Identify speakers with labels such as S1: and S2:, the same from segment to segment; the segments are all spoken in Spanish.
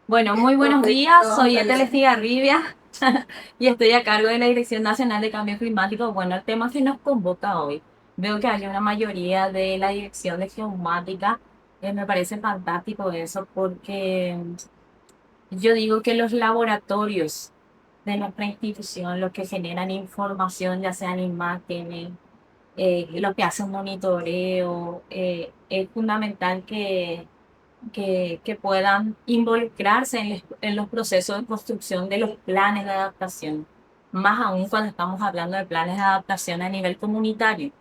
S1: Bueno, muy buenos días. Soy Etel Estigarribia y estoy a cargo de la Dirección Nacional de Cambio Climático. Bueno, el tema que nos convoca hoy, veo que hay una mayoría de la Dirección de Geomática. Me parece fantástico eso porque yo digo que los laboratorios de nuestra institución, los que generan información, ya sean imágenes, los que hacen monitoreo, es fundamental que puedan involucrarse en los procesos de construcción de los planes de adaptación, más aún cuando estamos hablando de planes de adaptación a nivel comunitario.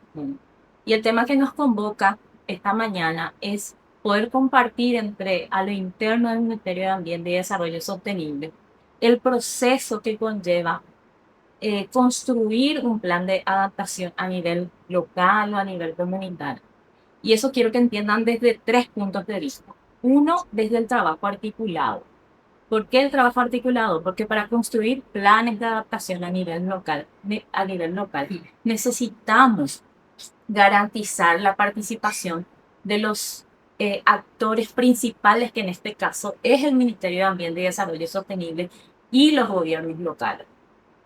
S1: Y el tema que nos convoca esta mañana es poder compartir entre a lo interno del Ministerio de Ambiente y Desarrollo Sostenible el proceso que conlleva construir un plan de adaptación a nivel local o a nivel comunitario. Y eso quiero que entiendan desde tres puntos de vista. Uno, desde el trabajo articulado. ¿Por qué el trabajo articulado? Porque para construir planes de adaptación a nivel local necesitamos garantizar la participación de los actores principales, que en este caso es el Ministerio de Ambiente y Desarrollo Sostenible y los gobiernos locales.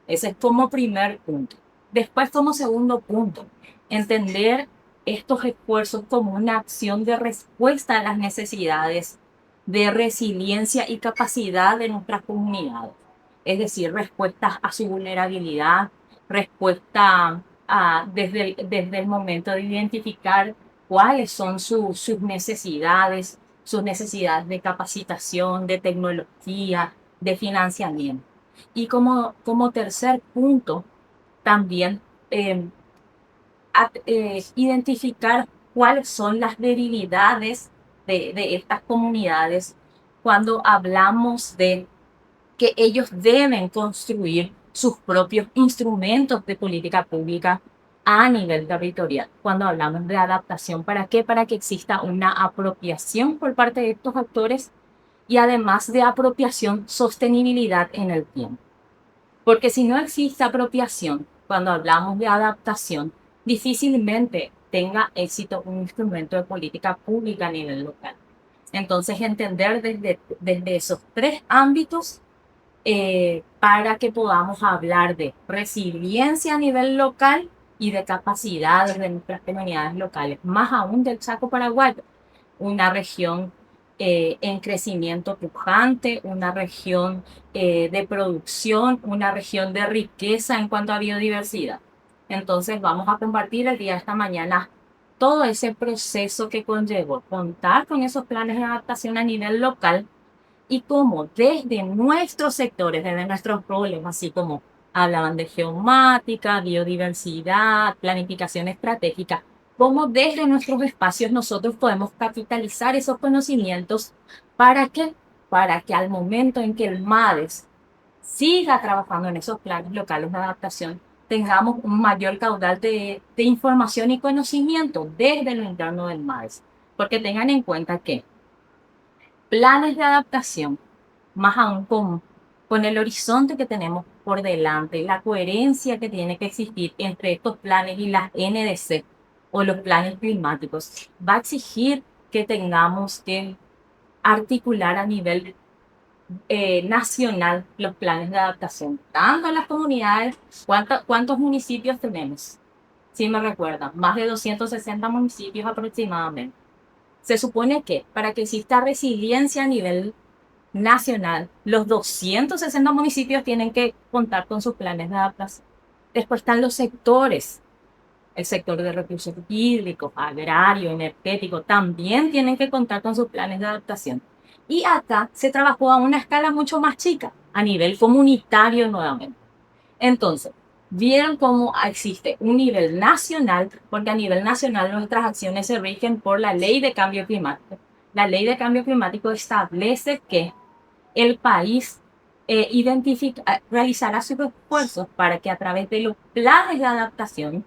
S1: Ese es como primer punto. Después, como segundo punto, entender estos esfuerzos como una acción de respuesta a las necesidades de resiliencia y capacidad de nuestras comunidades. Es decir, respuestas a su vulnerabilidad, respuesta desde el momento de identificar cuáles son sus necesidades de capacitación, de tecnología, de financiamiento. Y como tercer punto, también eh, identificar cuáles son las debilidades de estas comunidades cuando hablamos de que ellos deben construir sus propios instrumentos de política pública a nivel territorial. Cuando hablamos de adaptación, ¿para qué? Para que exista una apropiación por parte de estos actores y además de apropiación, sostenibilidad en el tiempo. Porque si no existe apropiación, cuando hablamos de adaptación, difícilmente tenga éxito un instrumento de política pública a nivel local. Entonces, entender desde esos tres ámbitos para que podamos hablar de resiliencia a nivel local y de capacidades de nuestras comunidades locales, más aún del Chaco paraguayo, una región en crecimiento pujante, una región de producción, una región de riqueza en cuanto a biodiversidad. Entonces vamos a compartir el día de esta mañana todo ese proceso que conllevó contar con esos planes de adaptación a nivel local y cómo desde nuestros sectores, desde nuestros roles, así como hablaban de geomática, biodiversidad, planificación estratégica, cómo desde nuestros espacios nosotros podemos capitalizar esos conocimientos para que, para que al momento en que el MADES siga trabajando en esos planes locales de adaptación, tengamos un mayor caudal de información y conocimiento desde lo interno del MADES. Porque tengan en cuenta que planes de adaptación, más aún con el horizonte que tenemos por delante, la coherencia que tiene que existir entre estos planes y las NDC o los planes climáticos, va a exigir que tengamos que articular a nivel nacional los planes de adaptación, tanto en las comunidades. ¿Cuántos municipios tenemos? Si me recuerdan, más de 260 municipios aproximadamente. Se supone que para que exista resiliencia a nivel nacional, los 260 municipios tienen que contar con sus planes de adaptación. Después están los sectores, el sector de recursos hídricos, agrario, energético, también tienen que contar con sus planes de adaptación. Y acá se trabajó a una escala mucho más chica, a nivel comunitario nuevamente. Entonces, vieron cómo existe un nivel nacional, porque a nivel nacional nuestras acciones se rigen por la ley de cambio climático. La ley de cambio climático establece que el país realizará sus esfuerzos para que a través de los planes de adaptación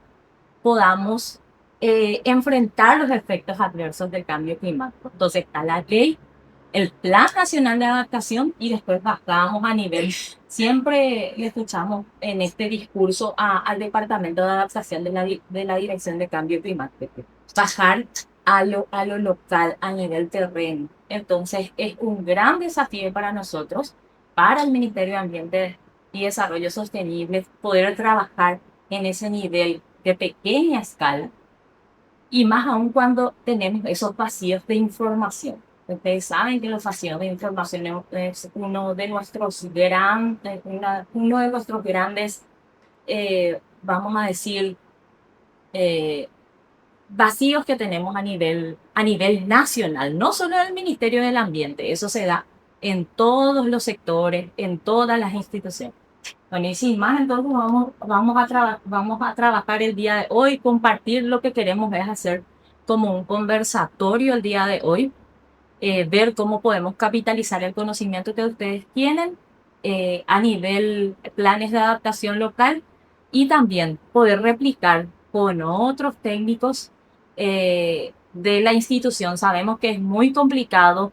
S1: podamos enfrentar los efectos adversos del cambio climático. Entonces está la ley, el Plan Nacional de Adaptación y después bajamos a nivel. Siempre le escuchamos en este discurso al Departamento de Adaptación de la Dirección de Cambio Climático. Bajar a lo local, a nivel terreno. Entonces, es un gran desafío para nosotros, para el Ministerio de Ambiente y Desarrollo Sostenible, poder trabajar en ese nivel de pequeña escala y más aún cuando tenemos esos vacíos de información. Ustedes saben que los vacíos de información es uno de nuestros grandes, vamos a decir, eh, vacíos que tenemos a nivel nacional, no solo en el Ministerio del Ambiente, eso se da en todos los sectores, en todas las instituciones. Bueno, y sin más, entonces vamos a trabajar el día de hoy, compartir lo que queremos es hacer como un conversatorio el día de hoy, ver cómo podemos capitalizar el conocimiento que ustedes tienen a nivel planes de adaptación local y también poder replicar con otros técnicos de la institución. Sabemos que es muy complicado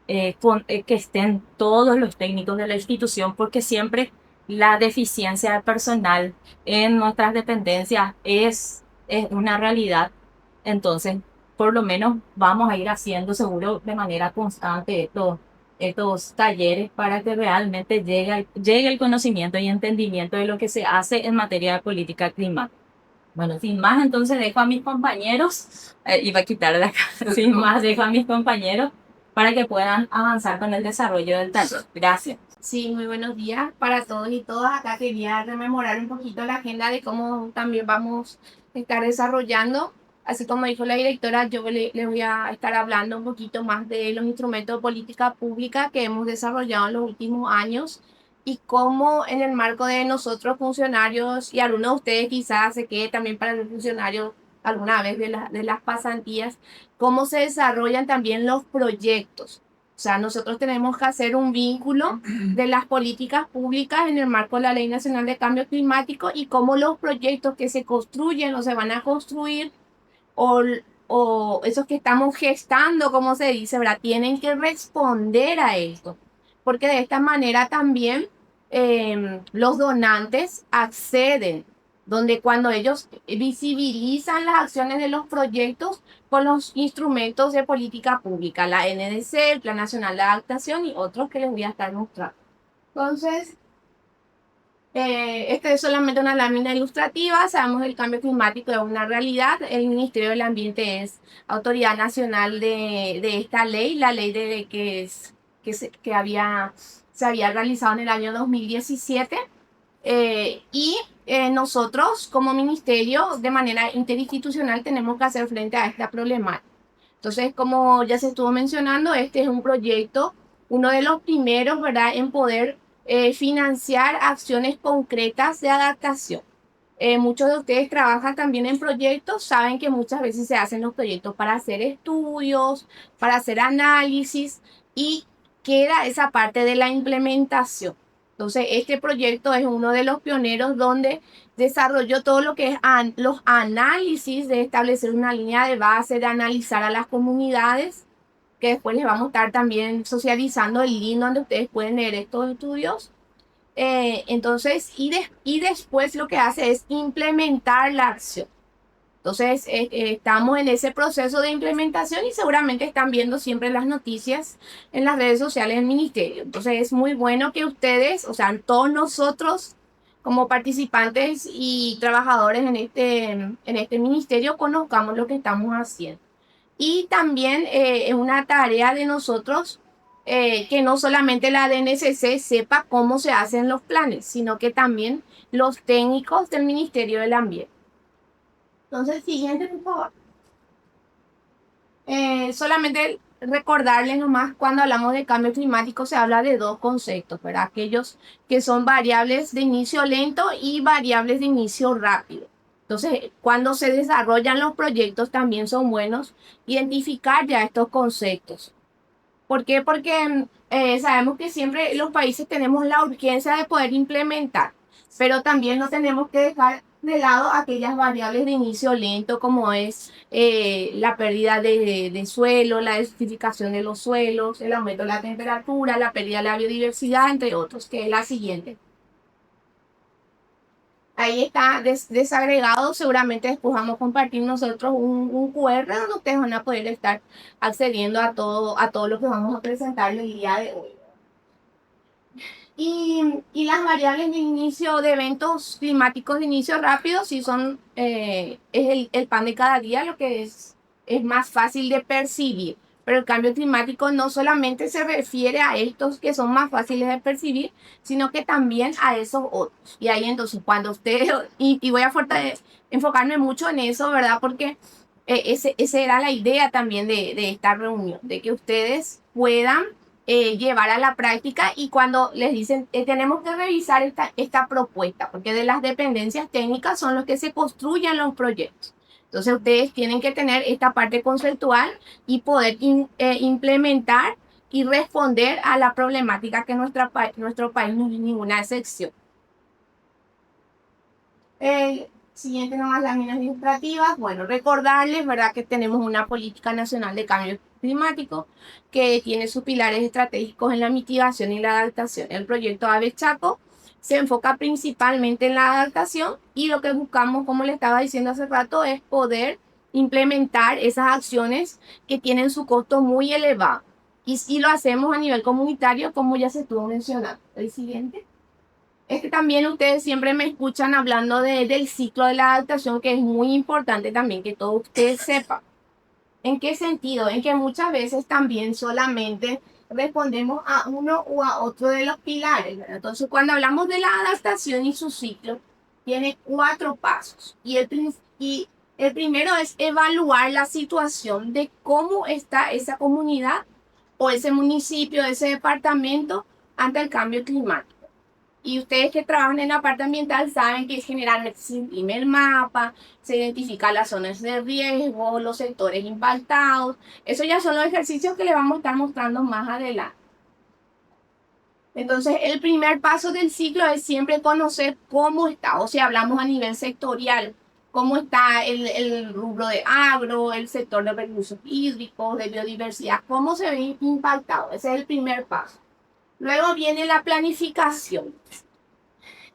S1: que estén todos los técnicos de la institución, porque siempre la deficiencia de personal en nuestras dependencias es una realidad. Entonces, por lo menos vamos a ir haciendo seguro de manera constante estos talleres para que realmente llegue el conocimiento y entendimiento de lo que se hace en materia de política climática. Bueno, sin más, entonces dejo a mis compañeros, iba a quitar la cara, sin más, dejo a mis compañeros para que puedan avanzar con el desarrollo del taller. Gracias.
S2: Sí, muy buenos días para todos y todas. Acá quería rememorar un poquito la agenda de cómo también vamos a estar desarrollando. Así como dijo la directora, yo le voy a estar hablando un poquito más de los instrumentos de política pública que hemos desarrollado en los últimos años y cómo en el marco de nosotros funcionarios y algunos de ustedes quizás se quede también para los funcionarios alguna vez de las pasantías, cómo se desarrollan también los proyectos. O sea, nosotros tenemos que hacer un vínculo de las políticas públicas en el marco de la Ley Nacional de Cambio Climático y cómo los proyectos que se construyen o se van a construir o, o esos que estamos gestando, como se dice, ¿verdad? Tienen que responder a esto. Porque de esta manera también los donantes acceden, donde cuando ellos visibilizan las acciones de los proyectos con los instrumentos de política pública, la NDC, el Plan Nacional de Adaptación y otros que les voy a estar mostrando. Entonces, esta es solamente una lámina ilustrativa. Sabemos que el cambio climático es una realidad. El Ministerio del Ambiente es autoridad nacional de esta ley, la ley de que se había realizado en el año 2017. Nosotros como ministerio de manera interinstitucional tenemos que hacer frente a esta problemática. Entonces, como ya se estuvo mencionando, este es un proyecto, uno de los primeros, ¿verdad?, en poder financiar acciones concretas de adaptación. Muchos de ustedes trabajan también en proyectos, saben que muchas veces se hacen los proyectos para hacer estudios, para hacer análisis y queda esa parte de la implementación. Entonces, este proyecto es uno de los pioneros donde desarrolló todo lo que es los análisis de establecer una línea de base, de analizar a las comunidades, que después les vamos a estar también socializando el link donde ustedes pueden leer estos estudios. Y después lo que hace es implementar la acción. Entonces, estamos en ese proceso de implementación y seguramente están viendo siempre las noticias en las redes sociales del ministerio. Entonces, es muy bueno que ustedes, o sea, todos nosotros como participantes y trabajadores en este ministerio conozcamos lo que estamos haciendo. Y también es una tarea de nosotros que no solamente la DNCC sepa cómo se hacen los planes, sino que también los técnicos del Ministerio del Ambiente. Entonces, siguiente, por favor. Solamente recordarles nomás, cuando hablamos de cambio climático se habla de dos conceptos, ¿verdad? Aquellos que son variables de inicio lento y variables de inicio rápido. Entonces, cuando se desarrollan los proyectos también son buenos identificar ya estos conceptos. ¿Por qué? Porque sabemos que siempre los países tenemos la urgencia de poder implementar, pero también no tenemos que dejar de lado aquellas variables de inicio lento, como es la pérdida de suelo, la desertificación de los suelos, el aumento de la temperatura, la pérdida de la biodiversidad, entre otros, que es la siguiente. Ahí está desagregado. Seguramente después vamos a compartir nosotros un QR donde ustedes van a poder estar accediendo a todo lo que vamos a presentarles el día de hoy. Y las variables de inicio de eventos climáticos de inicio rápido sí son es el pan de cada día, lo que es más fácil de percibir. Pero el cambio climático no solamente se refiere a estos que son más fáciles de percibir, sino que también a esos otros. Y ahí entonces cuando ustedes, y voy a enfocarme mucho en eso, ¿verdad? Porque esa era la idea también de esta reunión, de que ustedes puedan llevar a la práctica, y cuando les dicen tenemos que revisar esta propuesta, porque de las dependencias técnicas son los que se construyen los proyectos. Entonces ustedes tienen que tener esta parte conceptual y poder implementar y responder a la problemática que nuestro país no es ninguna excepción. Siguiente nomás, láminas administrativas. Bueno, recordarles, ¿verdad?, que tenemos una política nacional de cambio climático que tiene sus pilares estratégicos en la mitigación y la adaptación. El proyecto AVE Chaco se enfoca principalmente en la adaptación, y lo que buscamos, como le estaba diciendo hace rato, es poder implementar esas acciones que tienen su costo muy elevado. Y lo hacemos a nivel comunitario, como ya se estuvo mencionando. El siguiente. Es que también ustedes siempre me escuchan hablando del ciclo de la adaptación, que es muy importante también que todos ustedes sepan. ¿En qué sentido? En que muchas veces también solamente respondemos a uno o a otro de los pilares, ¿verdad? Entonces, cuando hablamos de la adaptación y su ciclo, tiene 4 pasos. Y el primero es evaluar la situación de cómo está esa comunidad o ese municipio, ese departamento ante el cambio climático. Y ustedes que trabajan en la parte ambiental saben que generalmente se imprime el mapa, se identifican las zonas de riesgo, los sectores impactados. Eso ya son los ejercicios que les vamos a estar mostrando más adelante. Entonces, el primer paso del ciclo es siempre conocer cómo está, o sea, hablamos a nivel sectorial, cómo está el rubro de agro, el sector de recursos hídricos, de biodiversidad, cómo se ve impactado. Ese es el primer paso. Luego viene la planificación.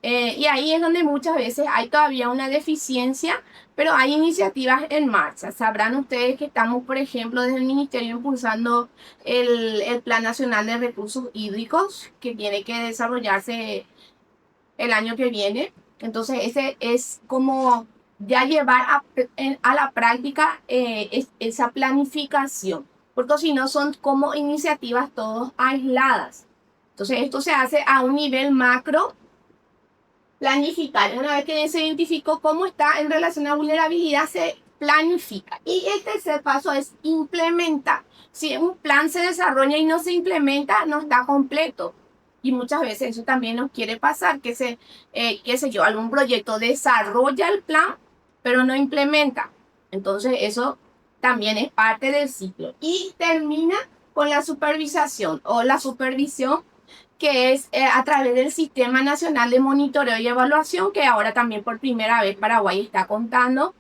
S2: Y ahí es donde muchas veces hay todavía una deficiencia, pero hay iniciativas en marcha. Sabrán ustedes que estamos, por ejemplo, desde el Ministerio impulsando el Plan Nacional de Recursos Hídricos, que tiene que desarrollarse el año que viene. Entonces, ese es como ya llevar a la práctica esa planificación, porque si no son como iniciativas todas aisladas. Entonces, esto se hace a un nivel macro. Planificar. Una vez que se identificó cómo está en relación a vulnerabilidad, se planifica. Y el tercer paso es implementar. Si un plan se desarrolla y no se implementa, no está completo. Y muchas veces eso también nos quiere pasar, que qué sé yo, algún proyecto desarrolla el plan, pero no implementa. Entonces eso también es parte del ciclo. Y termina con la supervisación o la supervisión, que es a través del Sistema Nacional de Monitoreo y Evaluación, que ahora también por primera vez Paraguay está contando,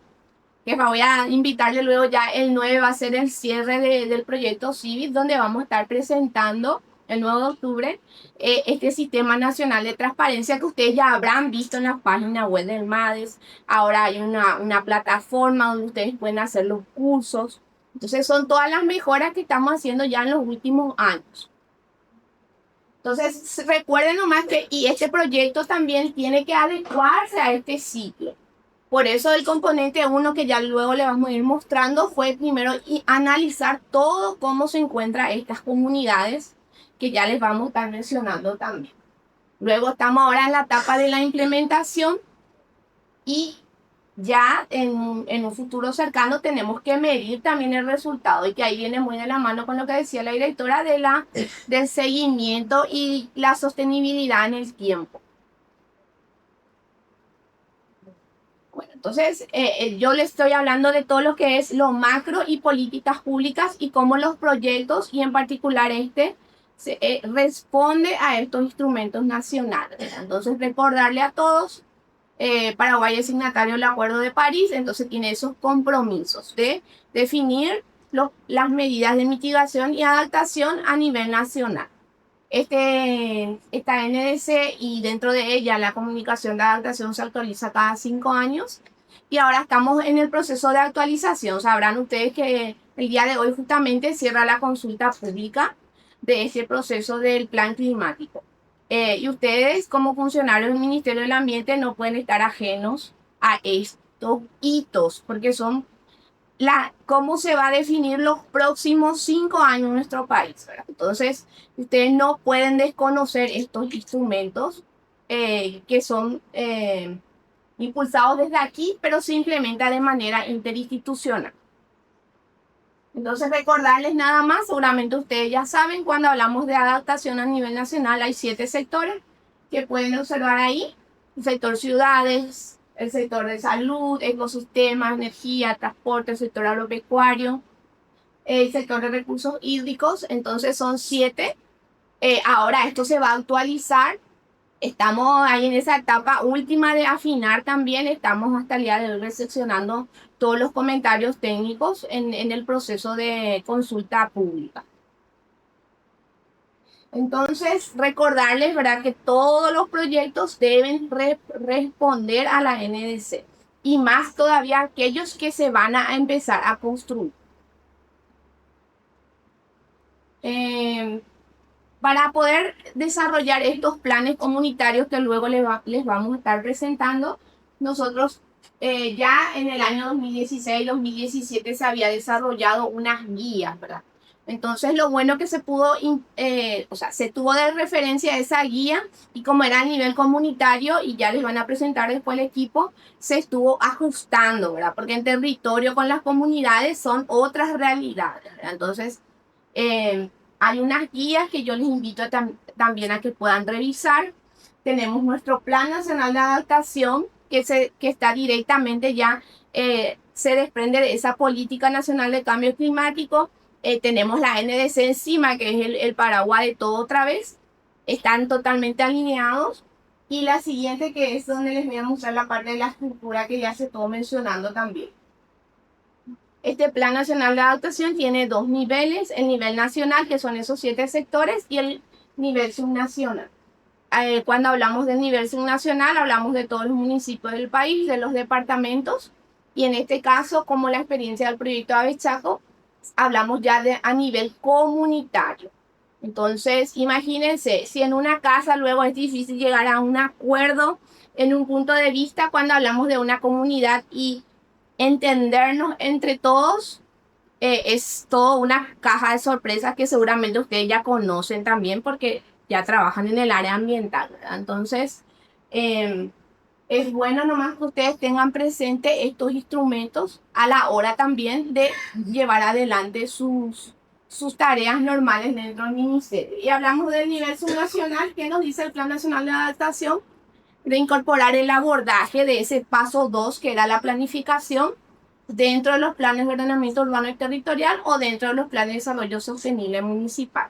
S2: que voy a invitarle luego. Ya el 9 va a ser el cierre del proyecto CIVIT, donde vamos a estar presentando el 9 de octubre este Sistema Nacional de Transparencia, que ustedes ya habrán visto en la página web del MADES. Ahora hay una plataforma donde ustedes pueden hacer los cursos. Entonces son todas las mejoras que estamos haciendo ya en los últimos años. Entonces, recuerden nomás que este proyecto también tiene que adecuarse a este ciclo. Por eso el componente 1, que ya luego le vamos a ir mostrando, fue primero analizar todo cómo se encuentran estas comunidades, que ya les vamos a estar mencionando también. Luego estamos ahora en la etapa de la implementación, y ya en un futuro cercano tenemos que medir también el resultado, y que ahí viene muy de la mano con lo que decía la directora del seguimiento y la sostenibilidad en el tiempo. Bueno, entonces yo le estoy hablando de todo lo que es lo macro y políticas públicas, y cómo los proyectos, y en particular responde a estos instrumentos nacionales. Entonces, recordarle a todos, Paraguay es signatario del Acuerdo de París, entonces tiene esos compromisos de definir las medidas de mitigación y adaptación a nivel nacional. Esta NDC y dentro de ella la comunicación de adaptación se actualiza cada 5 años y ahora estamos en el proceso de actualización. Sabrán ustedes que el día de hoy justamente cierra la consulta pública de este proceso del plan climático. Y ustedes como funcionarios del Ministerio del Ambiente no pueden estar ajenos a estos hitos porque son cómo se va a definir los próximos 5 años en nuestro país, ¿verdad? Entonces, ustedes no pueden desconocer estos instrumentos que son impulsados desde aquí, pero se implementa de manera interinstitucional. Entonces, recordarles nada más, seguramente ustedes ya saben, cuando hablamos de adaptación a nivel nacional hay 7 sectores que pueden observar ahí. El sector ciudades, el sector de salud, ecosistemas, energía, transporte, el sector agropecuario, el sector de recursos hídricos. Entonces son 7. Ahora esto se va a actualizar. Estamos ahí en esa etapa última de afinar también. Estamos hasta el día de hoy recepcionando todos los comentarios técnicos en el proceso de consulta pública. Entonces, recordarles, ¿verdad?, que todos los proyectos deben responder a la NDC y más todavía aquellos que se van a empezar a construir. Para poder desarrollar estos planes comunitarios que luego les vamos a estar presentando, nosotros ya en el año 2016-2017 se había desarrollado unas guías, ¿verdad? Entonces lo bueno que se pudo, o sea, se tuvo de referencia esa guía y como era a nivel comunitario y ya les van a presentar después el equipo, se estuvo ajustando, ¿verdad? Porque en territorio con las comunidades son otras realidades, ¿verdad? Entonces, hay unas guías que yo les invito también a que puedan revisar. Tenemos nuestro Plan Nacional de Adaptación que está directamente ya, se desprende de esa Política Nacional de Cambio Climático. Tenemos la NDC encima, que es el paraguas de todo otra vez. Están totalmente alineados. Y la siguiente, que es donde les voy a mostrar la parte de la estructura que ya se estuvo mencionando también. Este Plan Nacional de Adaptación tiene 2 niveles, el nivel nacional, que son esos 7 sectores, y el nivel subnacional. Cuando hablamos del nivel subnacional, hablamos de todos los municipios del país, de los departamentos, y en este caso, como la experiencia del proyecto Avechaco, hablamos ya a nivel comunitario. Entonces, imagínense, si en una casa luego es difícil llegar a un acuerdo en un punto de vista cuando hablamos de una comunidad y entendernos entre todos, es toda una caja de sorpresas que seguramente ustedes ya conocen también porque ya trabajan en el área ambiental, ¿verdad? Entonces, es bueno nomás que ustedes tengan presente estos instrumentos a la hora también de llevar adelante sus tareas normales dentro del ministerio. Y hablamos del nivel subnacional, que nos dice el Plan Nacional de Adaptación, de incorporar el abordaje de ese paso 2, que era la planificación, dentro de los planes de ordenamiento urbano y territorial o dentro de los planes de desarrollo sostenible municipal.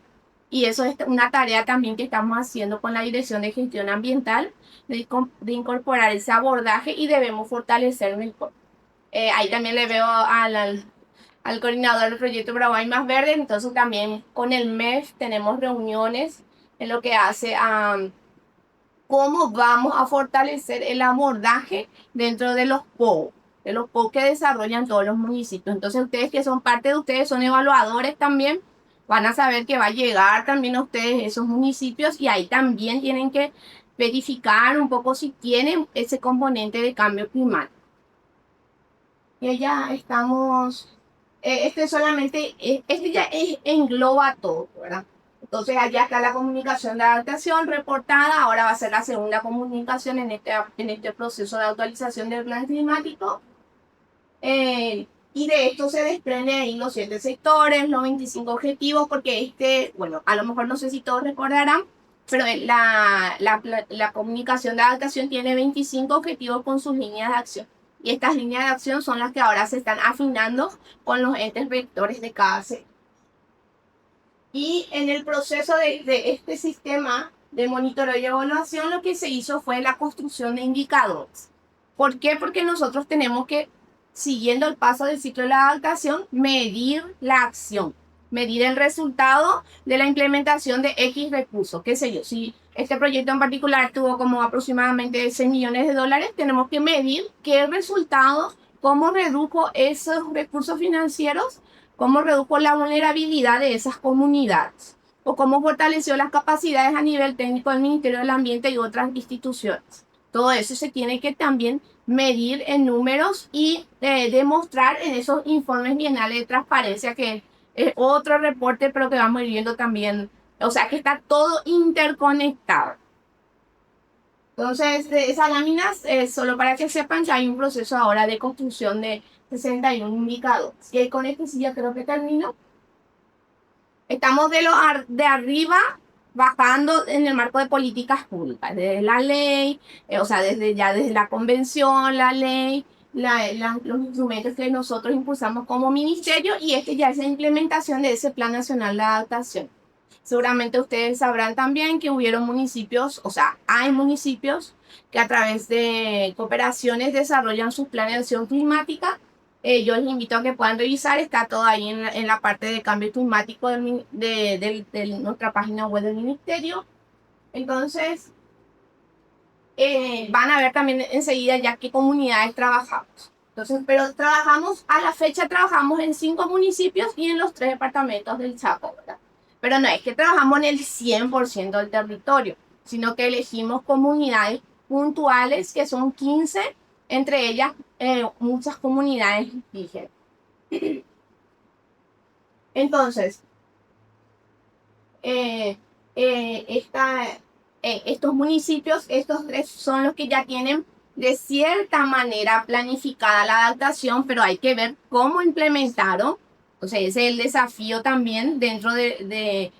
S2: Y eso es una tarea también que estamos haciendo con la Dirección de Gestión Ambiental, de incorporar ese abordaje y debemos fortalecer mejor. Ahí también le veo al coordinador del proyecto Paraguay Más Verde, entonces también con el MEF tenemos reuniones en lo que hace a cómo vamos a fortalecer el abordaje dentro de los POU que desarrollan todos los municipios. Entonces ustedes que son parte de ustedes, son evaluadores también, van a saber que va a llegar también a ustedes esos municipios y ahí también tienen que verificar un poco si tienen ese componente de cambio climático. Y ya estamos, solamente, este ya engloba todo, ¿verdad? Entonces allá está la comunicación de adaptación reportada, ahora va a ser la segunda comunicación en este proceso de actualización del plan climático. Y de esto se desprenden ahí los 7 sectores, los 25 objetivos, porque bueno, a lo mejor no sé si todos recordarán, pero la comunicación de adaptación tiene 25 objetivos con sus líneas de acción. Y estas líneas de acción son las que ahora se están afinando con los entes rectores de cada sector. Y en el proceso de este sistema de monitoreo y evaluación, lo que se hizo fue la construcción de indicadores. ¿Por qué? Porque nosotros tenemos que, siguiendo el paso del ciclo de la adaptación, medir la acción, medir el resultado de la implementación de X recursos, qué sé yo. Si este proyecto en particular tuvo como aproximadamente 6 millones de dólares, tenemos que medir qué resultados, cómo redujo esos recursos financieros, cómo redujo la vulnerabilidad de esas comunidades o cómo fortaleció las capacidades a nivel técnico del Ministerio del Ambiente y otras instituciones. Todo eso se tiene que también medir en números y demostrar en esos informes bienales de transparencia, que es otro reporte, pero que vamos a ir viendo también. O sea, que está todo interconectado. Entonces, de esas láminas, solo para que sepan que hay un proceso ahora de construcción de 61 indicadores. Y con este sí ya creo que termino. Estamos de arriba bajando en el marco de políticas públicas, desde la ley, o sea, desde la convención, la ley, los instrumentos que nosotros impulsamos como ministerio, y este ya es la implementación de ese Plan Nacional de Adaptación. Seguramente ustedes sabrán también que hubieron municipios, o sea, hay municipios que a través de cooperaciones desarrollan sus planes de acción climática. Yo les invito a que puedan revisar, está todo ahí en la parte de cambio climático de nuestra página web del ministerio. Entonces, van a ver también enseguida ya qué comunidades trabajamos. Entonces, pero a la fecha trabajamos en 5 municipios y en los 3 departamentos del Chaco, ¿verdad? Pero no es que trabajamos en el 100% del territorio, sino que elegimos comunidades puntuales, que son 15, entre ellas muchas comunidades indígenas. Entonces, eh, estos municipios, estos 3 son los que ya tienen de cierta manera planificada la adaptación, pero hay que ver cómo implementaron. O sea, ese es el desafío también dentro de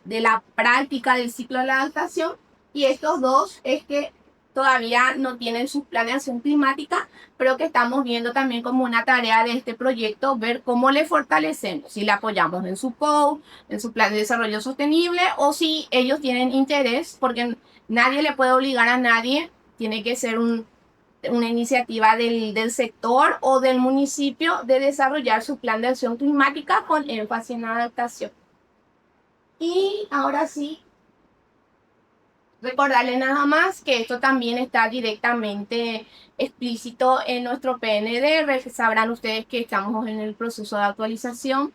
S2: la práctica del ciclo de la adaptación. Y estos 2 es que todavía no tienen su planeación climática, pero que estamos viendo también como una tarea de este proyecto, ver cómo le fortalecemos, si le apoyamos en su POU, en su plan de desarrollo sostenible, o si ellos tienen interés, porque nadie le puede obligar a nadie, tiene que ser una iniciativa del sector o del municipio de desarrollar su plan de acción climática con énfasis en adaptación. Y ahora sí, recordarles nada más que esto también está directamente explícito en nuestro PNR. Sabrán ustedes que estamos en el proceso de actualización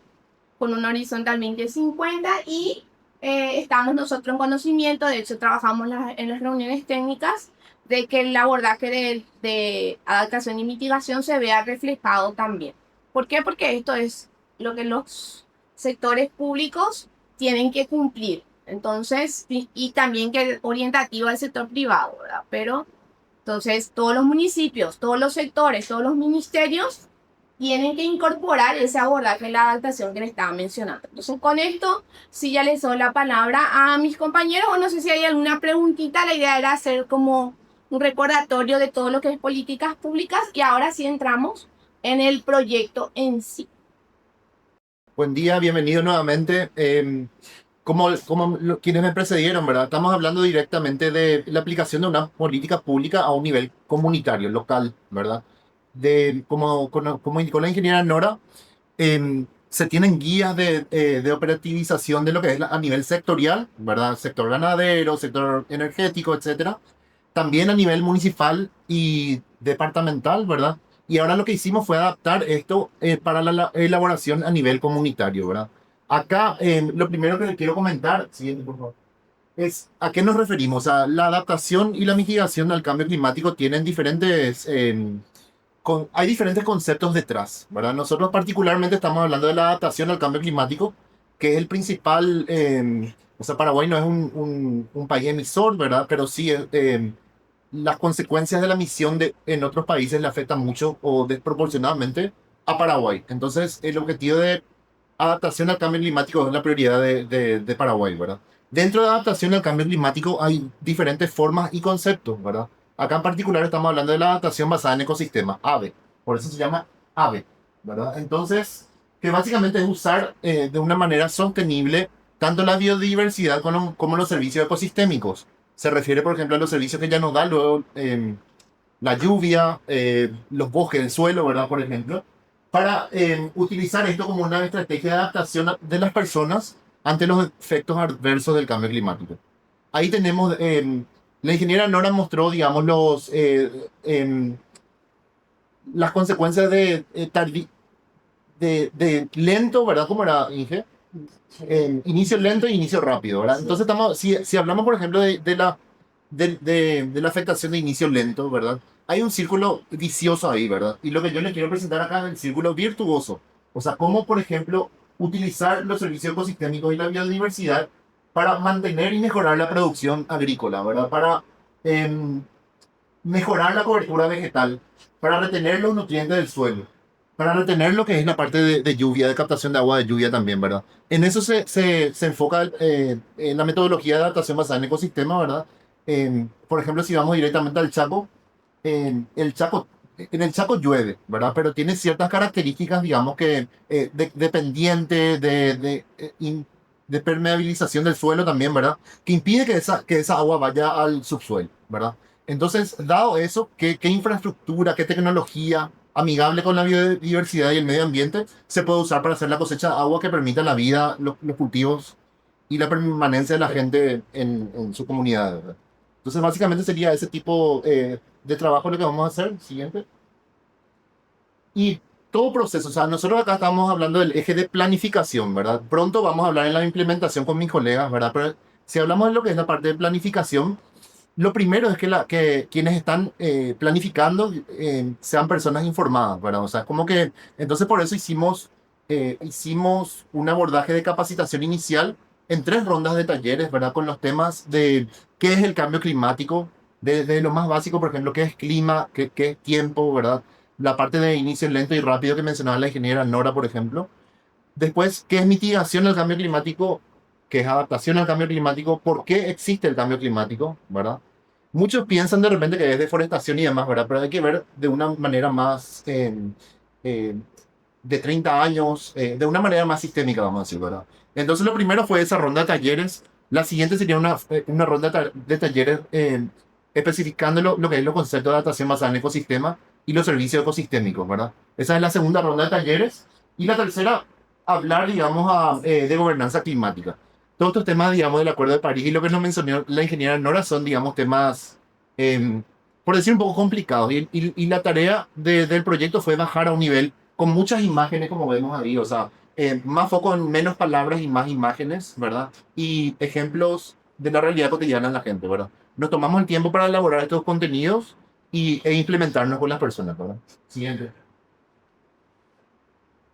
S2: con un horizonte al 2050 y estamos nosotros en conocimiento, de hecho trabajamos en las reuniones técnicas, de que el abordaje de adaptación y mitigación se vea reflejado también. ¿Por qué? Porque esto es lo que los sectores públicos tienen que cumplir. Entonces, y también que es orientativo al sector privado, ¿verdad? Pero, entonces, todos los municipios, todos los sectores, todos los ministerios tienen que incorporar ese abordaje de la adaptación que les estaba mencionando. Entonces, con esto, sí ya les doy la palabra a mis compañeros, o no sé si hay alguna preguntita. La idea era hacer como un recordatorio de todo lo que es políticas públicas, y ahora sí entramos en el proyecto en sí.
S3: Buen día, bienvenido nuevamente. Quienes me precedieron, ¿verdad? Estamos hablando directamente de la aplicación de una política pública a un nivel comunitario, local, ¿verdad? Como indicó la ingeniera Nora, se tienen guías de operativización de lo que es a nivel sectorial, ¿verdad? Sector ganadero, sector energético, etcétera. También a nivel municipal y departamental, ¿verdad? Y ahora lo que hicimos fue adaptar esto para la elaboración a nivel comunitario, ¿verdad? Acá, lo primero que les quiero comentar, siguiente, por favor, es a qué nos referimos. A la adaptación y la mitigación al cambio climático tienen hay diferentes conceptos detrás, ¿verdad? Nosotros particularmente estamos hablando de la adaptación al cambio climático, que es el principal, o sea, Paraguay no es un país emisor, ¿verdad? Pero sí, las consecuencias de la emisión en otros países le afectan mucho o desproporcionadamente a Paraguay. Entonces, el objetivo de adaptación al cambio climático es la prioridad de Paraguay, ¿verdad? Dentro de adaptación al cambio climático hay diferentes formas y conceptos, ¿verdad? Acá en particular estamos hablando de la adaptación basada en ecosistemas, AVE. Por eso se llama AVE, ¿verdad? Entonces, que básicamente es usar de una manera sostenible tanto la biodiversidad como los servicios ecosistémicos. Se refiere, por ejemplo, a los servicios que ya nos da luego la lluvia, los bosques, el suelo, ¿verdad? Por ejemplo. para utilizar esto como una estrategia de adaptación de las personas ante los efectos adversos del cambio climático. Ahí tenemos, la ingeniera Nora mostró, digamos, las consecuencias de lento, ¿verdad? ¿Cómo era, Inge? Inicio lento e inicio rápido, ¿verdad? Entonces, si hablamos, por ejemplo, de la afectación de inicio lento, ¿verdad? Hay un círculo vicioso ahí, ¿verdad? Y lo que yo les quiero presentar acá es el círculo virtuoso. O sea, cómo, por ejemplo, utilizar los servicios ecosistémicos y la biodiversidad para mantener y mejorar la producción agrícola, ¿verdad? Para em, mejorar la cobertura vegetal, para retener los nutrientes del suelo, para retener lo que es la parte de lluvia, de captación de agua de lluvia también, ¿verdad? En eso se enfoca en la metodología de adaptación basada en ecosistema, ¿verdad? Por ejemplo, si vamos directamente al Chaco, en el Chaco llueve, ¿verdad? Pero tiene ciertas características, digamos que dependiente de permeabilización del suelo también, ¿verdad? Que impide que esa agua vaya al subsuelo, ¿verdad? Entonces, dado eso, ¿qué infraestructura, qué tecnología amigable con la biodiversidad y el medio ambiente se puede usar para hacer la cosecha de agua que permita la vida, los cultivos y la permanencia de la gente en su comunidad, ¿verdad? Entonces, básicamente sería ese tipo de trabajo lo que vamos a hacer. Siguiente. Y todo proceso, o sea, nosotros acá estamos hablando del eje de planificación, ¿verdad? Pronto vamos a hablar en la implementación con mis colegas, ¿verdad? Pero si hablamos de lo que es la parte de planificación, lo primero es que quienes están planificando sean personas informadas, ¿verdad? O sea, como que, entonces por eso hicimos un abordaje de capacitación inicial en 3 rondas de talleres, ¿verdad? Con los temas de qué es el cambio climático, de lo más básico, por ejemplo, qué es clima, qué es tiempo, ¿verdad? La parte de inicio lento y rápido que mencionaba la ingeniera Nora, por ejemplo. Después, ¿qué es mitigación del cambio climático? ¿Qué es adaptación al cambio climático? ¿Por qué existe el cambio climático? ¿Verdad? Muchos piensan de repente que es deforestación y demás, ¿verdad? Pero hay que ver de una manera más eh, de 30 años, de una manera más sistémica, vamos a decir, ¿verdad? Entonces, lo primero fue esa ronda de talleres. La siguiente sería una ronda de talleres especificando lo que es los conceptos de adaptación basada en ecosistema y los servicios ecosistémicos, ¿verdad? Esa es la segunda ronda de talleres. Y la tercera, hablar, digamos, de gobernanza climática. Todos estos temas, digamos, del Acuerdo de París y lo que nos mencionó la ingeniera Nora son, digamos, temas, eh, por decir, un poco complicados. Y la tarea del proyecto fue bajar a un nivel con muchas imágenes, como vemos ahí, o sea, más foco en menos palabras y más imágenes, ¿verdad? Y ejemplos de la realidad cotidiana de la gente, ¿verdad? Nos tomamos el tiempo para elaborar estos contenidos e implementarnos con las personas, ¿verdad? Siguiente.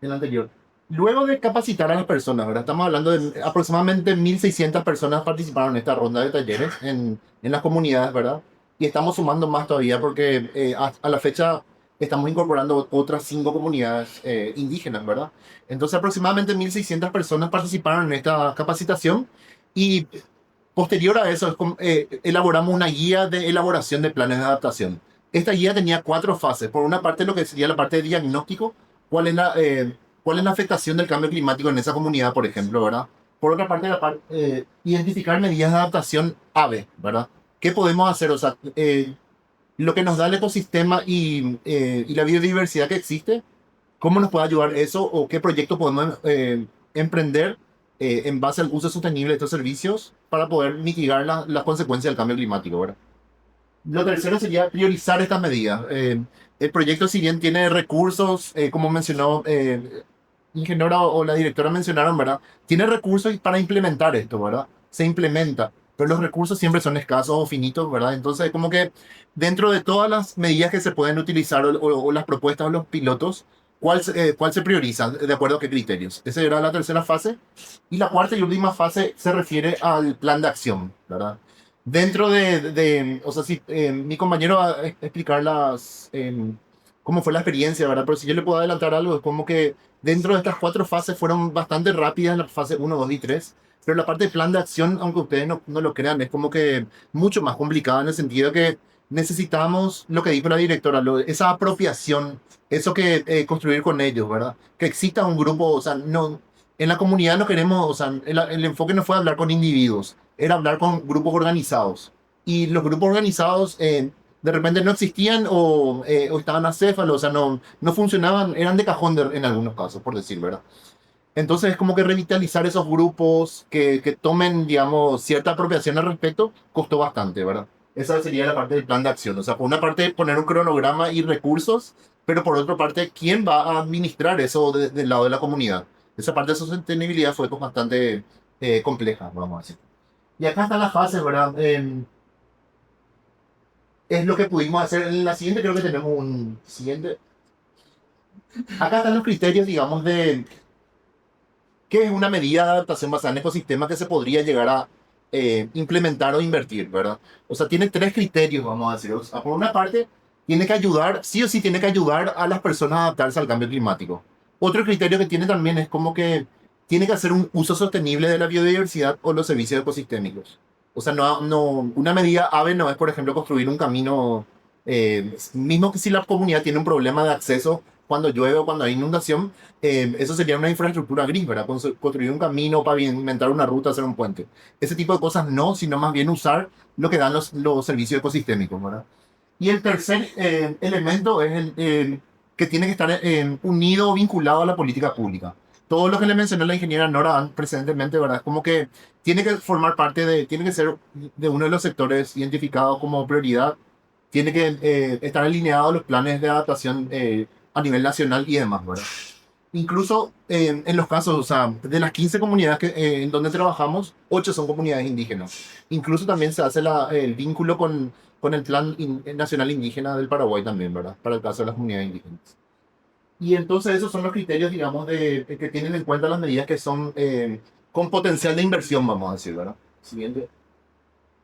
S3: El anterior. Luego de capacitar a las personas, ¿verdad? Estamos hablando de aproximadamente 1.600 personas participaron en esta ronda de talleres en las comunidades, ¿verdad? Y estamos sumando más todavía porque a la fecha estamos incorporando otras 5 comunidades indígenas, ¿verdad? Entonces aproximadamente 1.600 personas participaron en esta capacitación y posterior a eso elaboramos una guía de elaboración de planes de adaptación. Esta guía tenía 4 fases. Por una parte, lo que sería la parte de diagnóstico, cuál es cuál es la afectación del cambio climático en esa comunidad, por ejemplo, ¿verdad? Por otra parte, identificar medidas de adaptación AVE, ¿verdad? ¿Qué podemos hacer? O sea, lo que nos da el ecosistema y la biodiversidad que existe, ¿cómo nos puede ayudar eso o qué proyecto podemos emprender en base al uso sostenible de estos servicios para poder mitigar las consecuencias del cambio climático, ¿verdad? Lo tercero sería priorizar estas medidas. El proyecto, si bien tiene recursos, como mencionó ingeniera o la directora mencionaron, ¿verdad? Tiene recursos para implementar esto, ¿verdad? Se implementa, pero los recursos siempre son escasos o finitos, ¿verdad? Entonces, como que dentro de todas las medidas que se pueden utilizar o las propuestas o los pilotos, ¿cuál se prioriza? ¿De acuerdo a qué criterios? Esa era la tercera fase. Y la cuarta y última fase se refiere al plan de acción, ¿verdad? Dentro o sea, si mi compañero va a explicar cómo fue la experiencia, ¿verdad? Pero si yo le puedo adelantar algo, es como que dentro de estas 4 fases fueron bastante rápidas, la fase 1, 2 y 3, pero la parte de plan de acción, aunque ustedes no lo crean, es como que mucho más complicada en el sentido que necesitamos, lo que dijo la directora, esa apropiación, eso que construir con ellos, ¿verdad? Que exista un grupo, o sea, no, en la comunidad no queremos, o sea, el enfoque no fue hablar con individuos, era hablar con grupos organizados. Y los grupos organizados de repente no existían o estaban acéfalos, o sea, no funcionaban, eran de cajón en algunos casos, por decir, ¿verdad? Entonces es como que revitalizar esos grupos que tomen, digamos, cierta apropiación al respecto, costó bastante, ¿verdad? Esa sería la parte del plan de acción. O sea, por una parte poner un cronograma y recursos, pero por otra parte, ¿quién va a administrar eso del lado de la comunidad? Esa parte de sostenibilidad fue pues, bastante compleja, vamos a decir. Y acá están las fases, ¿verdad? Es lo que pudimos hacer. En la siguiente creo que tenemos un siguiente. Acá están los criterios, digamos, de qué es una medida de adaptación basada en ecosistemas que se podría llegar a implementar o invertir, ¿verdad? O sea, tiene tres criterios, vamos a decir. O sea, por una parte, tiene que ayudar, sí o sí tiene que ayudar a las personas a adaptarse al cambio climático. Otro criterio que tiene también es como que tiene que hacer un uso sostenible de la biodiversidad o los servicios ecosistémicos. O sea, una medida AVE no es, por ejemplo, construir un camino, mismo que si la comunidad tiene un problema de acceso cuando llueve o cuando hay inundación, eso sería una infraestructura gris, ¿verdad? Construir un camino, pavimentar una ruta, hacer un puente. Ese tipo de cosas no, sino más bien usar lo que dan los servicios ecosistémicos, ¿verdad? Y el tercer elemento es el que tiene que estar unido o vinculado a la política pública. Todo lo que le mencionó la ingeniera Nora precedentemente, ¿verdad? Es como que tiene que formar parte tiene que ser de uno de los sectores identificados como prioridad, tiene que estar alineado a los planes de adaptación a nivel nacional y demás, ¿verdad? Incluso en los casos, o sea, de las 15 comunidades en donde trabajamos, 8 son comunidades indígenas. Incluso también se hace el vínculo con el Plan Nacional Indígena del Paraguay también, ¿verdad? Para el caso de las comunidades indígenas. Y entonces esos son los criterios, digamos, que tienen en cuenta las medidas que son con potencial de inversión, vamos a decir, ¿verdad? Siguiente.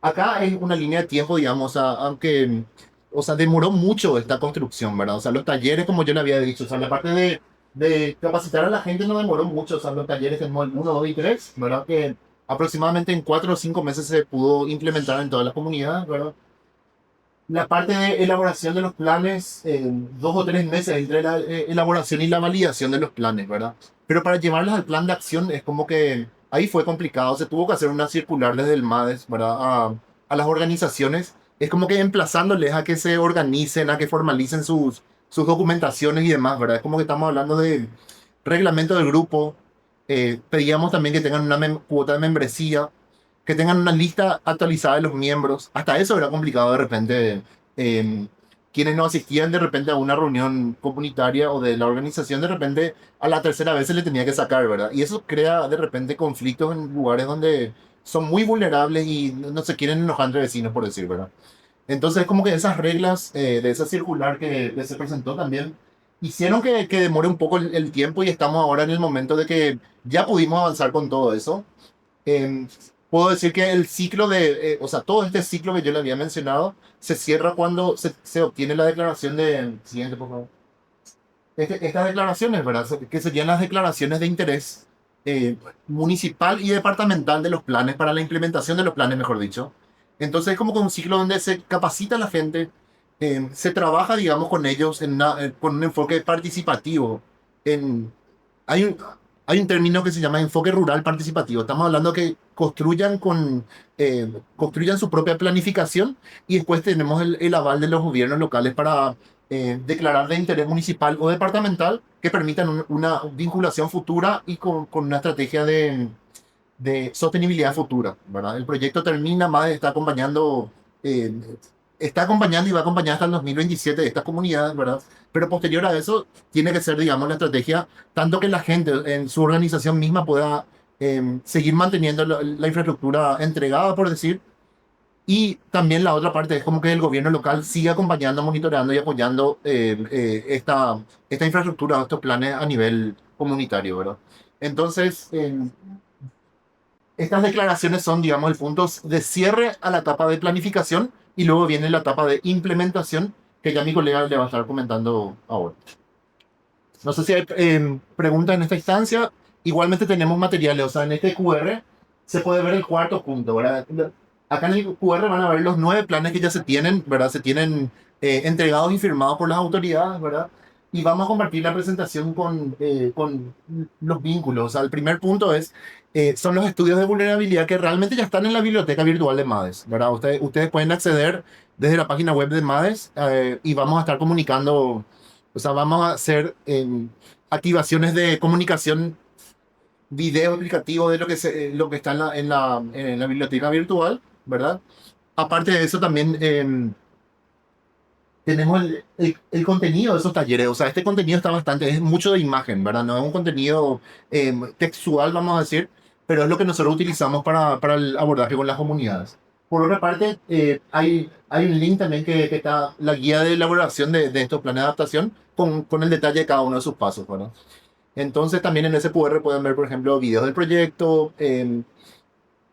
S3: Acá hay una línea de tiempo, digamos, aunque, o sea, demoró mucho esta construcción, ¿verdad? O sea, los talleres, como yo le había dicho, o sea, la parte de capacitar a la gente no demoró mucho, o sea, los talleres en el 1, 2 y 3, ¿verdad? Que aproximadamente en 4 o 5 meses se pudo implementar en todas las comunidades, ¿verdad? La parte de elaboración de los planes, 2 o 3 meses entre la elaboración y la validación de los planes, ¿verdad? Pero para llevarlos al plan de acción es como que ahí fue complicado, se tuvo que hacer una circular desde el MADES, ¿verdad? A las organizaciones, es como que emplazándoles a que se organicen, a que formalicen sus documentaciones y demás, ¿verdad? Es como que estamos hablando de reglamento del grupo, pedíamos también que tengan una cuota de membresía, que tengan una lista actualizada de los miembros. Hasta eso era complicado de repente. eh, Quienes no asistían de repente a una reunión comunitaria o de la organización, de repente a la tercera vez se le tenía que sacar, ¿verdad? Y eso crea de repente conflictos en lugares donde son muy vulnerables y no se quieren enojar entre vecinos, por decir, ¿verdad? Entonces, como que esas reglas de esa circular que se presentó también hicieron que demore un poco el tiempo y estamos ahora en el momento de que ya pudimos avanzar con todo eso. Em, Puedo decir que el ciclo o sea, todo este ciclo que yo le había mencionado se cierra cuando se obtiene la declaración de, siguiente, por favor. Estas declaraciones, ¿verdad? Que serían las declaraciones de interés eh, municipal y departamental de los planes, para la implementación de los planes, mejor dicho. Entonces es como que un ciclo donde se capacita a la gente, se trabaja, digamos, con ellos con un enfoque participativo. En, hay un, hay un término que se llama enfoque rural participativo. Estamos hablando que construyan su propia planificación y después tenemos el aval de los gobiernos locales para declarar de interés municipal o departamental que permitan una vinculación futura y con una estrategia de sostenibilidad futura, ¿verdad? El proyecto termina, más eh, está acompañando y va a acompañar hasta el 2027 de estas comunidades, ¿verdad? Pero posterior a eso, tiene que ser, digamos, la estrategia, tanto que la gente en su organización misma pueda seguir manteniendo la infraestructura entregada, por decir, y también la otra parte es como que el gobierno local siga acompañando, monitoreando y apoyando esta infraestructura, estos planes a nivel comunitario, ¿verdad? Entonces, estas declaraciones son, digamos, el punto de cierre a la etapa de planificación y luego viene la etapa de implementación que ya mi colega le va a estar comentando ahora. No sé si hay preguntas en esta instancia. Igualmente tenemos materiales, o sea, en este QR se puede ver el cuarto punto, ¿verdad? Acá en el QR van a ver los 9 planes que ya se tienen, ¿verdad? Se tienen entregados y firmados por las autoridades, ¿verdad? y vamos a compartir la presentación con los vínculos. O sea, el primer punto son los estudios de vulnerabilidad que realmente ya están en la biblioteca virtual de MADES, ¿verdad? Ustedes pueden acceder desde la página web de MADES y vamos a estar comunicando, o sea, vamos a hacer activaciones de comunicación, video explicativo de lo que está en la biblioteca virtual, ¿verdad? Aparte de eso, también tenemos el contenido de esos talleres. O sea, este contenido está es mucho de imagen, ¿verdad? No es un contenido textual, vamos a decir, pero es lo que nosotros utilizamos para el abordaje con las comunidades. Por otra parte, hay un link también que está la guía de elaboración de estos planes de adaptación con el detalle de cada uno de sus pasos, ¿verdad? Entonces, también en ese QR pueden ver, por ejemplo, videos del proyecto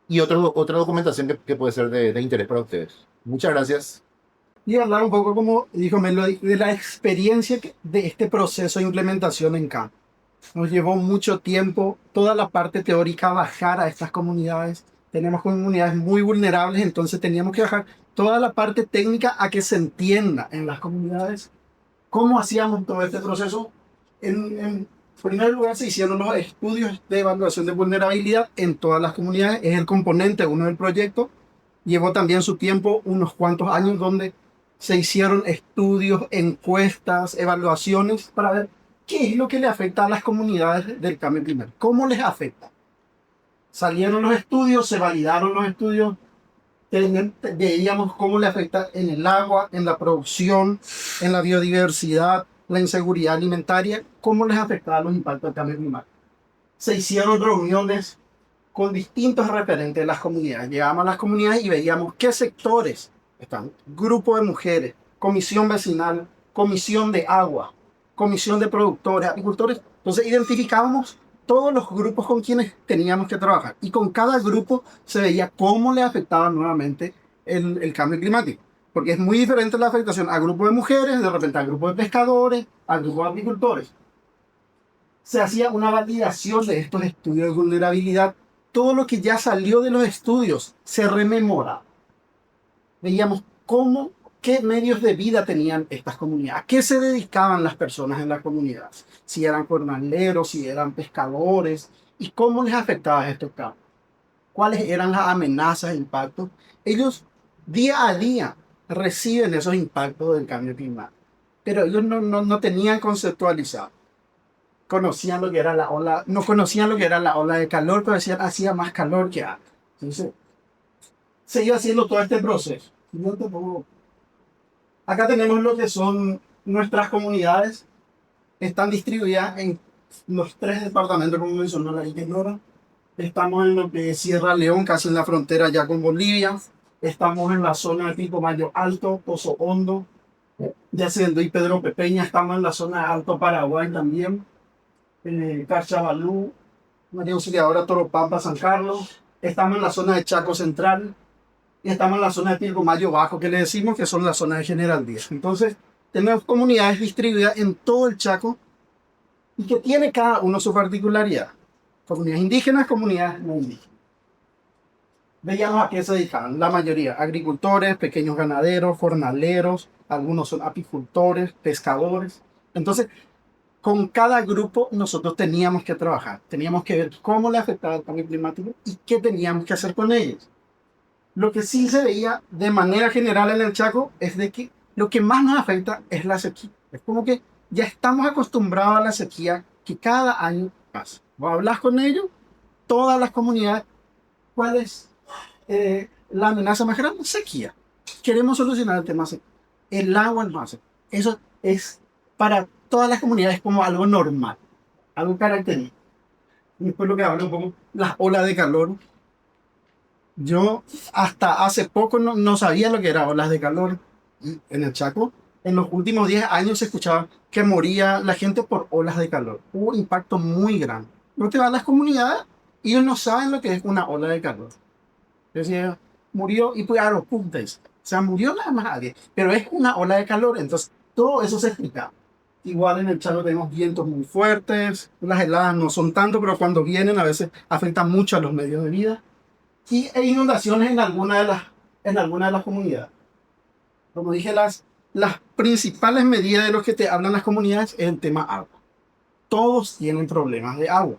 S3: y otra documentación que puede ser de interés para ustedes. Muchas gracias.
S4: Y hablar un poco, como dijo Melody, de la experiencia de este proceso de implementación en campo. Nos llevó mucho tiempo toda la parte teórica bajar a estas comunidades. Tenemos comunidades muy vulnerables, entonces teníamos que bajar toda la parte técnica a que se entienda en las comunidades cómo hacíamos todo este proceso. En primer lugar, se hicieron los estudios de evaluación de vulnerabilidad en todas las comunidades. Es el componente uno del proyecto. Llevó también su tiempo, unos cuantos años, donde se hicieron estudios, encuestas, evaluaciones para ver qué es lo que le afecta a las comunidades del cambio climático. ¿Cómo les afecta? Salieron los estudios, se validaron los estudios, veíamos cómo le afecta en el agua, en la producción, en la biodiversidad, la inseguridad alimentaria, cómo les afectaba los impactos del cambio climático. Se hicieron reuniones con distintos referentes de las comunidades. Llegábamos a las comunidades y veíamos qué sectores están. Grupo de mujeres, comisión vecinal, comisión de agua, comisión de productores, agricultores. Entonces identificábamos todos los grupos con quienes teníamos que trabajar. Y con cada grupo se veía cómo le afectaba nuevamente el cambio climático. Porque es muy diferente la afectación a grupo de mujeres, de repente a grupo de pescadores, a grupo de agricultores. Se hacía una validación de estos estudios de vulnerabilidad. Todo lo que ya salió de los estudios se rememoraba. Veíamos qué medios de vida tenían estas comunidades, a qué se dedicaban las personas en las comunidades, si eran jornaleros, si eran pescadores, y cómo les afectaba estos cambios, cuáles eran las amenazas e impactos. Ellos día a día reciben esos impactos del cambio climático, pero ellos no tenían conceptualizado. Conocían lo que era la ola, no conocían lo que era la ola de calor, pero decían hacía más calor que antes. Entonces, se iba haciendo todo este proceso. Acá tenemos lo que son nuestras comunidades. Están distribuidas en los 3 departamentos, como mencionó la Nora. Estamos en lo que es Sierra León, casi en la frontera ya con Bolivia. Estamos en la zona de Pilcomayo Alto, Pozo Hondo, Yacyretá y Pedro Pepeña. Estamos en la zona de Alto Paraguay también. Cachabalú, María Auxiliadora, Toropampa, San Carlos. Estamos en la zona de Chaco Central. Y estamos en la zona de Pilcomayo Bajo, que le decimos que son la zona de General Díaz. Entonces, tenemos comunidades distribuidas en todo el Chaco y que tiene cada uno su particularidad. Comunidades indígenas, comunidades no indígenas. Veíamos a qué se dedicaban. La mayoría, agricultores, pequeños ganaderos, jornaleros, algunos son apicultores, pescadores. Entonces, con cada grupo nosotros teníamos que trabajar. Teníamos que ver cómo le afectaba el cambio climático y qué teníamos que hacer con ellos. Lo que sí se veía de manera general en el Chaco es de que lo que más nos afecta es la sequía. Es como que ya estamos acostumbrados a la sequía que cada año pasa. Vos hablas con ellos, todas las comunidades, ¿cuál es la amenaza más grande? Sequía. Queremos solucionar el tema sequía. El agua no hace. Eso es para todas las comunidades como algo normal, algo característico. Después lo que hablo un poco, las olas de calor. Yo hasta hace poco no sabía lo que eran olas de calor en el Chaco. En los últimos 10 años se escuchaba que moría la gente por olas de calor. Hubo un impacto muy grande. No te vas a las comunidades y ellos no saben lo que es una ola de calor. Decía, murió y pues a los puntos. O sea, murió nada más alguien. Pero es una ola de calor, entonces todo eso se explicaba. Igual en el Chaco tenemos vientos muy fuertes, las heladas no son tanto, pero cuando vienen a veces afectan mucho a los medios de vida. Y hay inundaciones en alguna de las comunidades. Como dije, las principales medidas de los que te hablan las comunidades es el tema agua. Todos tienen problemas de agua.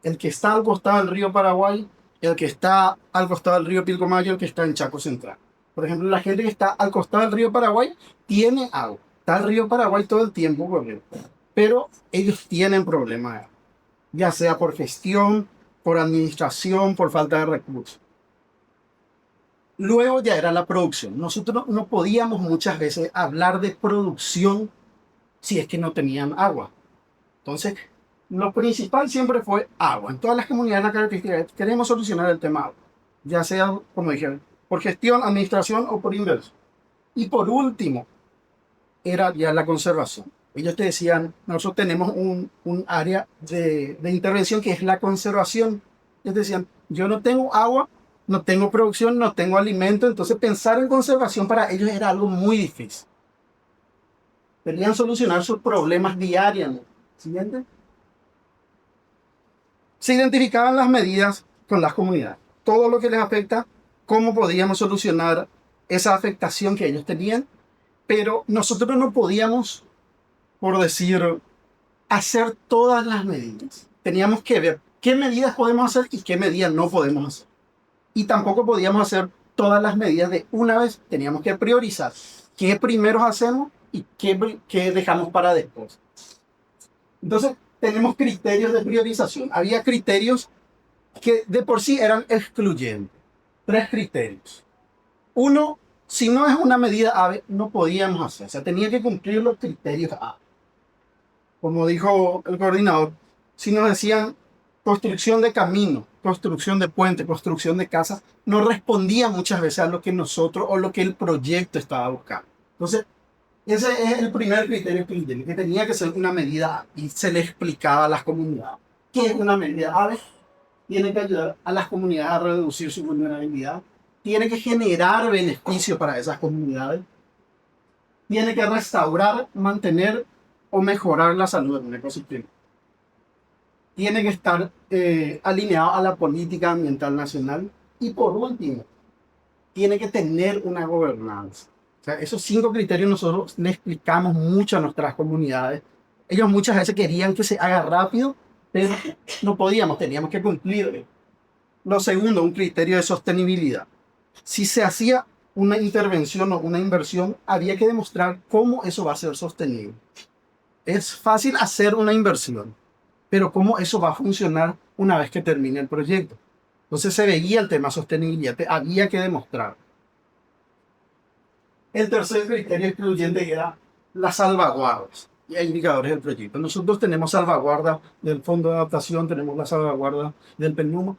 S4: El que está al costado del río Paraguay, el que está al costado del río Pilcomayo, el que está en Chaco Central. Por ejemplo, la gente que está al costado del río Paraguay tiene agua. Está el río Paraguay todo el tiempo corriendo. Pero ellos tienen problemas de agua, ya sea por gestión, por administración, por falta de recursos. Luego ya era la producción. Nosotros no podíamos muchas veces hablar de producción si es que no tenían agua. Entonces, lo principal siempre fue agua. En todas las comunidades características queremos solucionar el tema agua, ya sea, como dijeron, por gestión, administración o por inversión. Y por último, era ya la conservación. Ellos te decían, nosotros tenemos un área de intervención que es la conservación. Ellos decían, yo no tengo agua, no tengo producción, no tengo alimento, entonces pensar en conservación para ellos era algo muy difícil. Querían solucionar sus problemas diariamente. Siguiente. Se identificaban las medidas con las comunidades, todo lo que les afecta, cómo podíamos solucionar esa afectación que ellos tenían, pero nosotros no podíamos, por decir, hacer todas las medidas. Teníamos que ver qué medidas podemos hacer y qué medidas no podemos hacer. Y tampoco podíamos hacer todas las medidas de una vez. Teníamos que priorizar qué primero hacemos y qué dejamos para después. Entonces, tenemos criterios de priorización. Había criterios que de por sí eran excluyentes. 3 criterios. Uno, si no es una medida A, no podíamos hacer. O sea, tenía que cumplir los criterios A. Como dijo el coordinador, si nos decían construcción de camino, construcción de puente, construcción de casas, no respondía muchas veces a lo que nosotros o lo que el proyecto estaba buscando. Entonces, ese es el primer criterio que tenía que ser una medida A, y se le explicaba a las comunidades. ¿Qué es una medida A? Tiene que ayudar a las comunidades a reducir su vulnerabilidad, tiene que generar beneficio para esas comunidades, tiene que restaurar, mantener o mejorar la salud de un ecosistema, tiene que estar alineado a la política ambiental nacional y por último, tiene que tener una gobernanza. O sea, esos 5 criterios nosotros le explicamos mucho a nuestras comunidades. Ellos muchas veces querían que se haga rápido, pero no podíamos, teníamos que cumplir. Lo segundo, un criterio de sostenibilidad. Si se hacía una intervención o una inversión, había que demostrar cómo eso va a ser sostenible. Es fácil hacer una inversión, pero cómo eso va a funcionar una vez que termine el proyecto. Entonces se veía el tema sostenibilidad, había que demostrar. El tercer criterio excluyente era las salvaguardas y indicadores del proyecto. Nosotros tenemos salvaguarda del Fondo de Adaptación, tenemos la salvaguarda del PENUMA,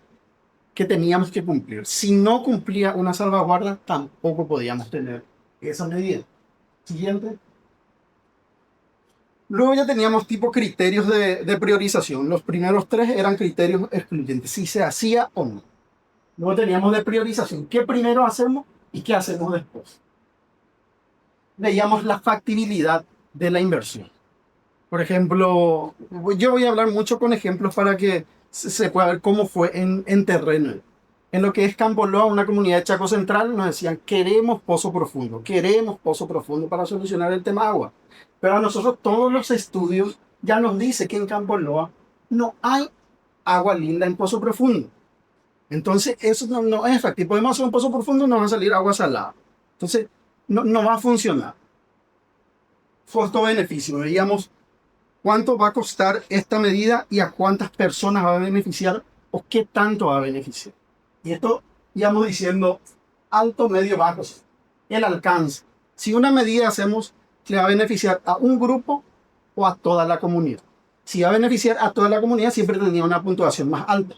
S4: que teníamos que cumplir. Si no cumplía una salvaguarda, tampoco podíamos tener esa medida. Siguiente. Luego ya teníamos tipo criterios de priorización. Los primeros 3 eran criterios excluyentes, si se hacía o no. Luego teníamos de priorización, qué primero hacemos y qué hacemos después. Veíamos la factibilidad de la inversión. Por ejemplo, yo voy a hablar mucho con ejemplos para que se pueda ver cómo fue en terreno. En lo que es Campo Loa, una comunidad de Chaco Central, nos decían, queremos pozo profundo para solucionar el tema agua. Pero a nosotros todos los estudios ya nos dicen que en Campo Loa no hay agua linda en pozo profundo. Entonces eso no es factible. Podemos hacer un pozo profundo y nos va a salir agua salada. Entonces no va a funcionar. Costo-beneficio. Veíamos cuánto va a costar esta medida y a cuántas personas va a beneficiar o qué tanto va a beneficiar. Y esto íbamos diciendo alto, medio, bajo. El alcance. Si una medida hacemos, le va a beneficiar a un grupo o a toda la comunidad. Si va a beneficiar a toda la comunidad, siempre tenía una puntuación más alta.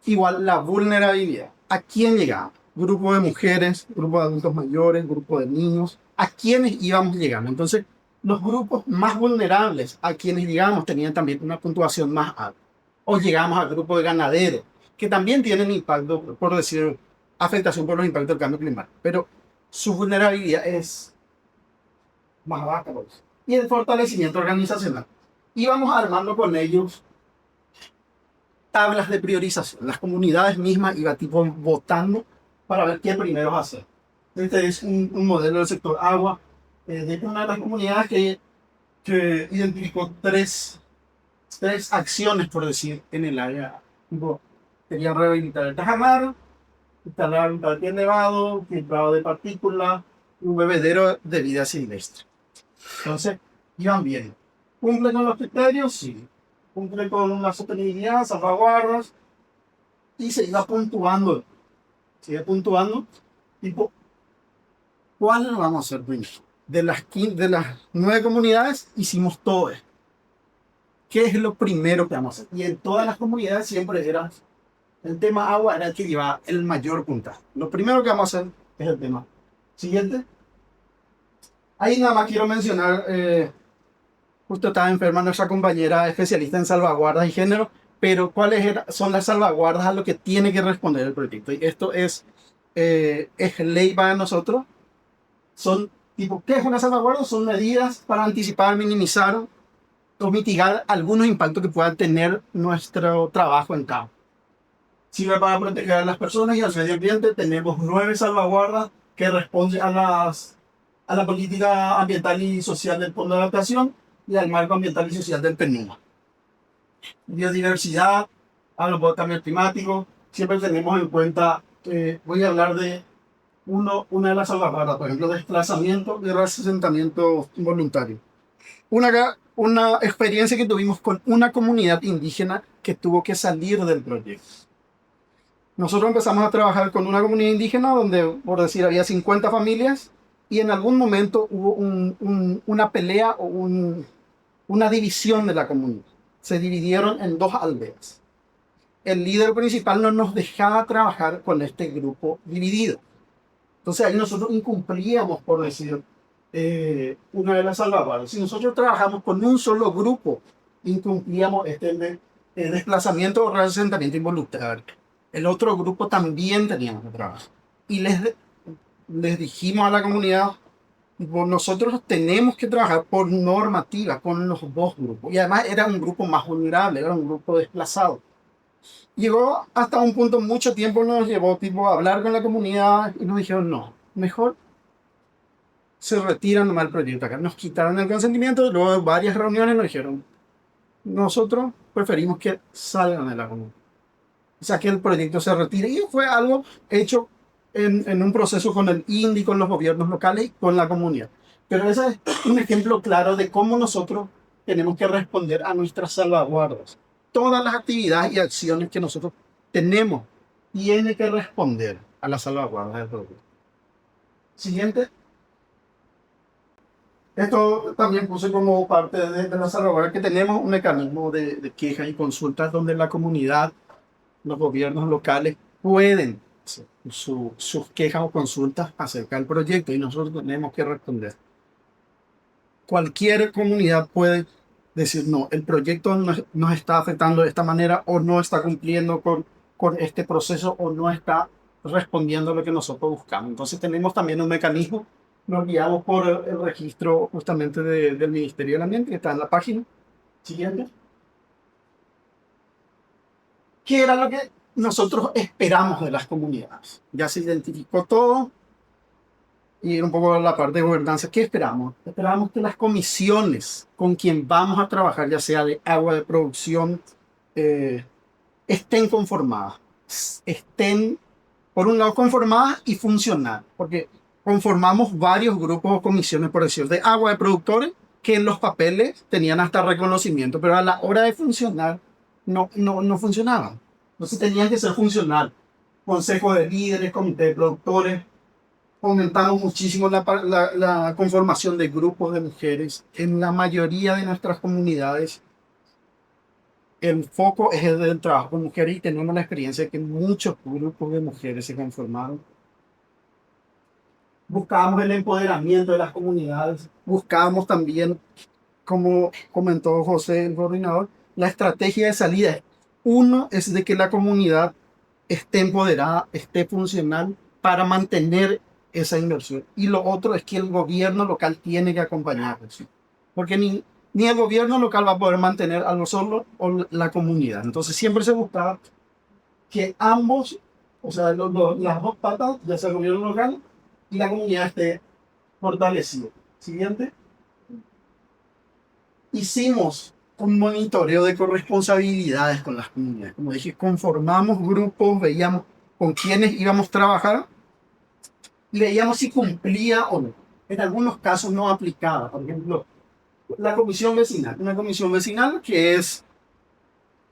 S4: Igual la vulnerabilidad. ¿A quién llegaba? Grupo de mujeres, grupo de adultos mayores, grupo de niños. ¿A quiénes íbamos llegando? Entonces, los grupos más vulnerables a quienes llegamos tenían también una puntuación más alta. O llegamos al grupo de ganaderos, que también tienen impacto, por decir, afectación por los impactos del cambio climático. Pero su vulnerabilidad es más baja. Y el fortalecimiento organizacional. Íbamos armando con ellos tablas de priorización. Las comunidades mismas iban tipo votando para ver qué primero hacer. Este es un modelo del sector agua de una de las comunidades que identificó tres acciones, por decir, en el área. Tipo, quería rehabilitar el Tajamar, instalar un parque elevado, filtrado de partículas, un bebedero de vida silvestre. Entonces, iban bien. ¿Cumple con los criterios? Sí. Cumple con la sostenibilidad, salvaguardas, y se iba puntuando. Se iba puntuando, tipo, ¿cuál lo vamos a hacer primero? De las 9 comunidades, hicimos todo esto. ¿Qué es lo primero que vamos a hacer? Y en todas las comunidades siempre era el tema agua, era el que llevaba el mayor puntaje. Lo primero que vamos a hacer es el tema. Siguiente. Ahí nada más quiero mencionar, justo estaba enferma nuestra compañera especialista en salvaguardas y género, pero son las salvaguardas a lo que tiene que responder el proyecto? Y esto es ley para nosotros. Son tipo, ¿qué es una salvaguarda? Son medidas para anticipar, minimizar o mitigar algunos impactos que pueda tener nuestro trabajo en campo. Sirve para proteger a las personas y al medio ambiente. Tenemos 9 salvaguardas que responden a la política ambiental y social del Fondo de Adaptación y al marco ambiental y social del PNUD. Biodiversidad, hablo de cambio climático. Siempre tenemos en cuenta, voy a hablar de una de las salvaguardas, por ejemplo, desplazamiento y reasentamiento voluntario. Una experiencia que tuvimos con una comunidad indígena que tuvo que salir del proyecto. Nosotros empezamos a trabajar con una comunidad indígena donde, por decir, había 50 familias y en algún momento hubo una pelea o una división de la comunidad. Se dividieron en 2 aldeas. El líder principal no nos dejaba trabajar con este grupo dividido. Entonces ahí nosotros incumplíamos, por decir, una de las salvaguardas. Si nosotros trabajamos con un solo grupo, incumplíamos desplazamiento o reasentamiento involuntario. El otro grupo también tenía que trabajar. Y les dijimos a la comunidad, nosotros tenemos que trabajar por normativa con los 2 grupos. Y además era un grupo más vulnerable, era un grupo desplazado. Llegó hasta un punto, mucho tiempo nos llevó tipo, a hablar con la comunidad y nos dijeron, no, mejor se retiran nomás el proyecto acá. Nos quitaron el consentimiento, luego de varias reuniones nos dijeron, nosotros preferimos que salgan de la comunidad. O sea, que el proyecto se retire. Y fue algo hecho en un proceso con el INDI, con los gobiernos locales y con la comunidad. Pero ese es un ejemplo claro de cómo nosotros tenemos que responder a nuestras salvaguardas. Todas las actividades y acciones que nosotros tenemos tienen que responder a las salvaguardas del proyecto. Siguiente. Esto también puse como parte de la salvaguarda que tenemos un mecanismo de quejas y consultas donde la comunidad, los gobiernos locales pueden hacer sus quejas o consultas acerca del proyecto y nosotros tenemos que responder. Cualquier comunidad puede decir, no, el proyecto nos está afectando de esta manera o no está cumpliendo con este proceso o no está respondiendo a lo que nosotros buscamos. Entonces tenemos también un mecanismo, nos guiamos por el registro justamente del Ministerio del Ambiente que está en la página. Siguiente. ¿Qué era lo que nosotros esperamos de las comunidades? Ya se identificó todo. Y un poco la parte de gobernanza. ¿Qué esperamos? Esperamos que las comisiones con quien vamos a trabajar, ya sea de agua de producción, estén conformadas. Estén, por un lado, conformadas y funcionar. Porque conformamos varios grupos o comisiones, por decir, de agua de productores, que en los papeles tenían hasta reconocimiento, pero a la hora de funcionar no funcionaban. Entonces tenían que ser funcional. Consejo de líderes, comité de productores. Aumentamos muchísimo la conformación de grupos de mujeres. En la mayoría de nuestras comunidades, el foco es el del trabajo con mujeres y tenemos la experiencia de que muchos grupos de mujeres se conformaron. Buscábamos el empoderamiento de las comunidades. Buscábamos también, como comentó José, el coordinador, la estrategia de salida. Uno es de que la comunidad esté empoderada, esté funcional para mantener esa inversión. Y lo otro es que el gobierno local tiene que acompañarnos. Porque ni el gobierno local va a poder mantener a lo solo o la comunidad. Entonces siempre se buscaba que ambos, o sea, las 2 patas, ya sea el gobierno local y la comunidad esté fortalecida. Siguiente. Hicimos un monitoreo de corresponsabilidades con las comunidades. Como dije, conformamos grupos, veíamos con quiénes íbamos a trabajar y veíamos si cumplía o no. En algunos casos no aplicaba. Por ejemplo, la comisión vecinal. Una comisión vecinal que es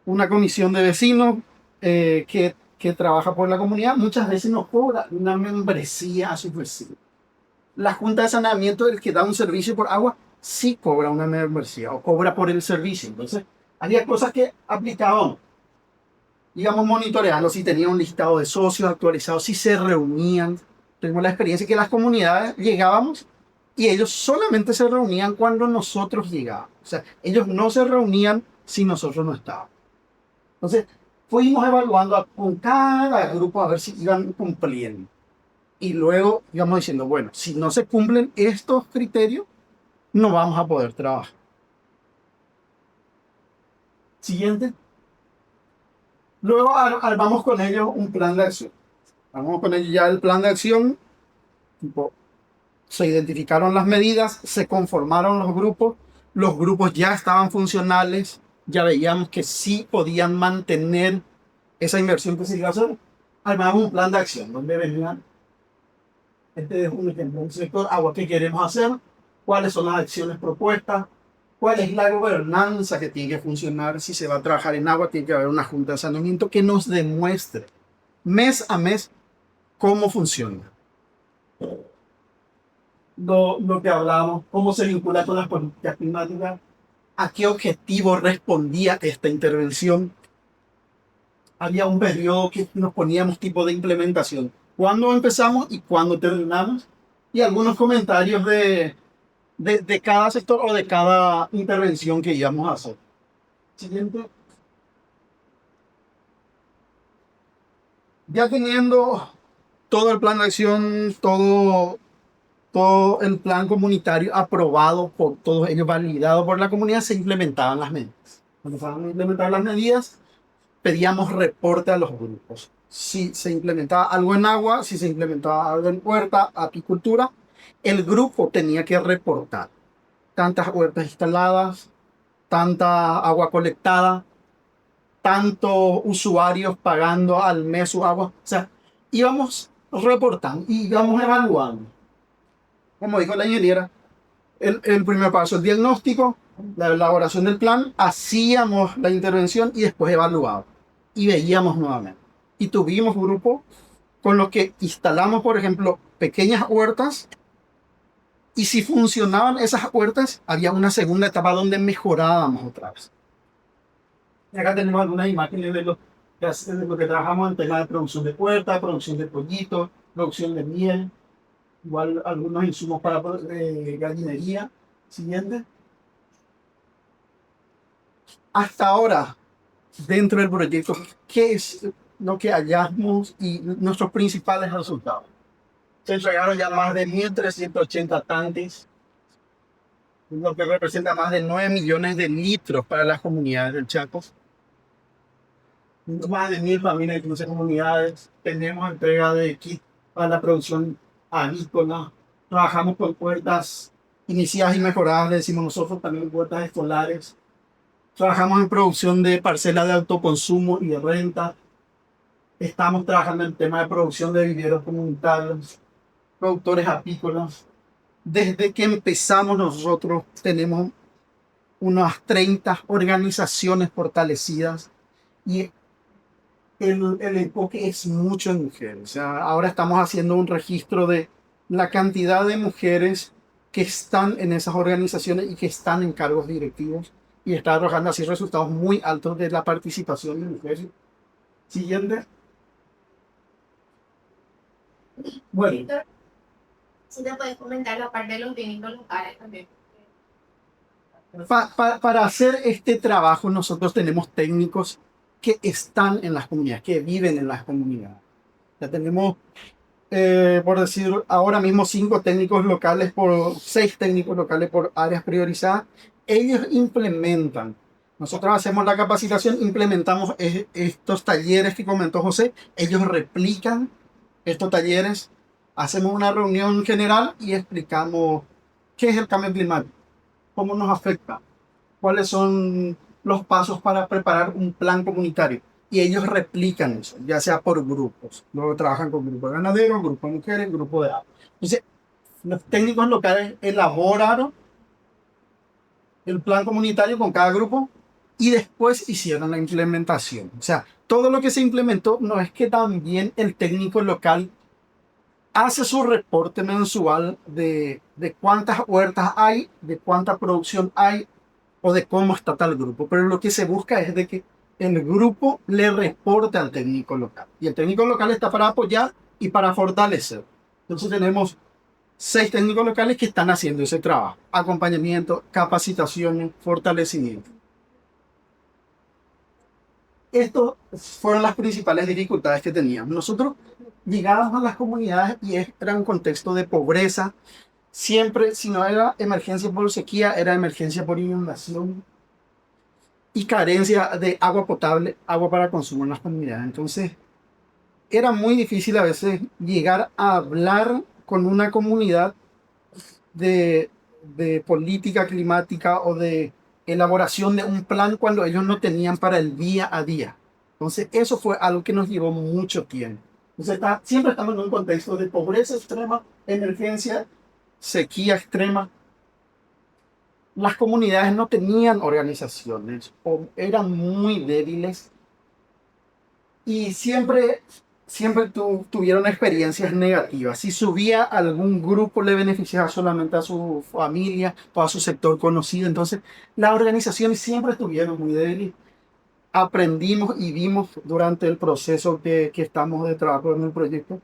S4: una comisión de vecinos que trabaja por la comunidad, muchas veces nos cobra una membresía a sus vecinos. La Junta de Saneamiento, el que da un servicio por agua, sí cobra una membresía o cobra por el servicio. Entonces, había cosas que aplicaban. Íbamos monitoreando si tenían un listado de socios actualizados, si se reunían. Tenemos la experiencia que las comunidades llegábamos y ellos solamente se reunían cuando nosotros llegábamos. O sea, ellos no se reunían si nosotros no estábamos. Entonces, fuimos evaluando con cada grupo a ver si iban cumpliendo. Y luego íbamos diciendo, bueno, si no se cumplen estos criterios, no vamos a poder trabajar. Siguiente. Luego armamos con ellos un plan de acción. Armamos con ellos ya el plan de acción. Tipo, se identificaron las medidas, se conformaron los grupos ya estaban funcionales, ya veíamos que sí podían mantener esa inversión que se iba a hacer. Armamos un plan de acción donde venían, este es un ejemplo, un sector agua que queremos hacer, cuáles son las acciones propuestas, cuál es la gobernanza que tiene que funcionar, si se va a trabajar en agua, tiene que haber una junta de saneamiento que nos demuestre mes a mes cómo funciona. Lo que hablábamos, cómo se vincula con las políticas climáticas, a qué objetivo respondía esta intervención. Había un periodo que nos poníamos tipo de implementación. ¿Cuándo empezamos y cuándo terminamos? Y algunos comentarios de cada sector o de cada intervención que íbamos a hacer. Siguiente. Ya teniendo todo el plan de acción, todo el plan comunitario aprobado por todos ellos, validado por la comunidad, se implementaban las medidas. Cuando se van a implementar las medidas, pedíamos reporte a los grupos. Si se implementaba algo en agua, si se implementaba algo en huerta, apicultura, el grupo tenía que reportar tantas huertas instaladas, tanta agua colectada, tantos usuarios pagando al mes su agua. O sea, íbamos reportando y íbamos evaluando. Como dijo la ingeniera, el primer paso, el diagnóstico, la elaboración del plan, hacíamos la intervención y después evaluábamos. Y veíamos nuevamente. Y tuvimos grupos con los que instalamos, por ejemplo, pequeñas huertas. Y si funcionaban esas huertas, había una segunda etapa donde mejorábamos otra vez. Y acá tenemos algunas imágenes de lo que trabajamos en tema de producción de huerta, producción de pollitos, producción de miel. Igual algunos insumos para gallinería. Siguiente. Hasta ahora, dentro del proyecto, ¿qué es lo que hallamos y nuestros principales resultados? Se entregaron ya más de 1.380 tanques, lo que representa más de 9 millones de litros para las comunidades del Chaco. Más de 1.000 familias de 15 comunidades. Tenemos entrega de kit para la producción avícola. Trabajamos con huertas iniciadas y mejoradas, le decimos nosotros, también huertas escolares. Trabajamos en producción de parcelas de autoconsumo y de renta. Estamos trabajando en tema de producción de viveros comunitarios, productores apícolas. Desde que empezamos nosotros tenemos unas 30 organizaciones fortalecidas y el enfoque es mucho en mujeres. O sea, ahora estamos haciendo un registro de la cantidad de mujeres que están en esas organizaciones y que están en cargos directivos y está arrojando así resultados muy altos de la participación de mujeres. Siguiente. Bueno.
S2: Víctor, si te puedes comentar la parte de los técnicos locales también.
S4: Para hacer este trabajo nosotros tenemos técnicos que están en las comunidades, que viven en las comunidades. Ya tenemos, por decir, ahora mismo 6 técnicos locales por áreas priorizadas. Ellos implementan. Nosotros hacemos la capacitación, implementamos estos talleres que comentó José. Ellos replican estos talleres hacemos una reunión general y explicamos qué es el cambio climático, cómo nos afecta, cuáles son los pasos para preparar un plan comunitario. Y ellos replican eso, ya sea por grupos. Luego trabajan con grupos de ganaderos, grupos de mujeres, grupos de agua. Entonces, los técnicos locales elaboraron el plan comunitario con cada grupo y después hicieron la implementación. O sea, todo lo que se implementó no es que también el técnico local hace su reporte mensual de cuántas huertas hay, de cuánta producción hay o de cómo está tal grupo. Pero lo que se busca es de que el grupo le reporte al técnico local. Y el técnico local está para apoyar y para fortalecer. Entonces tenemos 6 técnicos locales que están haciendo ese trabajo. Acompañamiento, capacitaciones, fortalecimiento. Estas fueron las principales dificultades que teníamos. Nosotros llegábamos a las comunidades y era un contexto de pobreza. Siempre, si no era emergencia por sequía, era emergencia por inundación y carencia de agua potable, agua para consumo en las comunidades. Entonces, era muy difícil a veces llegar a hablar con una comunidad de, de política climática o de elaboración de un plan cuando ellos no tenían para el día a día. Entonces, eso fue algo que nos llevó mucho tiempo. Entonces, siempre estamos en un contexto de pobreza extrema, emergencia, sequía extrema. Las comunidades no tenían organizaciones o eran muy débiles y siempre tuvieron experiencias negativas. Si subía a algún grupo le beneficiaba solamente a su familia o a su sector conocido. Entonces, las organizaciones siempre estuvieron muy débiles. Aprendimos y vimos durante el proceso que estamos de trabajo en el proyecto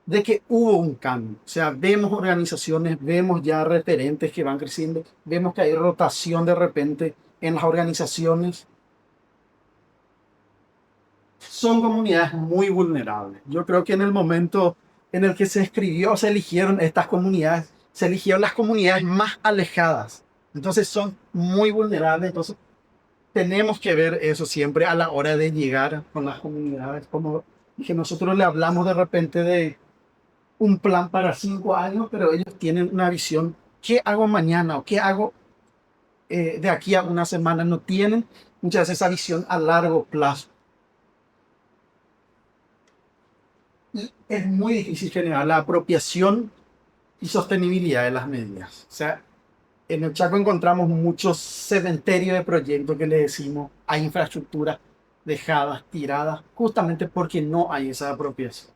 S4: de que hubo un cambio. O sea, vemos organizaciones, vemos ya referentes que van creciendo, vemos que hay rotación de repente en las organizaciones. Son comunidades muy vulnerables. Yo creo que en el momento en el que se escribió, se eligieron estas comunidades, se eligieron las comunidades más alejadas. Entonces son muy vulnerables. Entonces tenemos que ver eso siempre a la hora de llegar con las comunidades. Como que nosotros le hablamos de repente de un plan para 5 años, pero ellos tienen una visión. ¿Qué hago mañana o qué hago de aquí a una semana? No tienen muchas veces esa visión a largo plazo. Y es muy difícil generar la apropiación y sostenibilidad de las medidas. O sea, en el Chaco encontramos muchos cementerios de proyectos que le decimos a infraestructuras dejadas, tiradas, justamente porque no hay esa apropiación.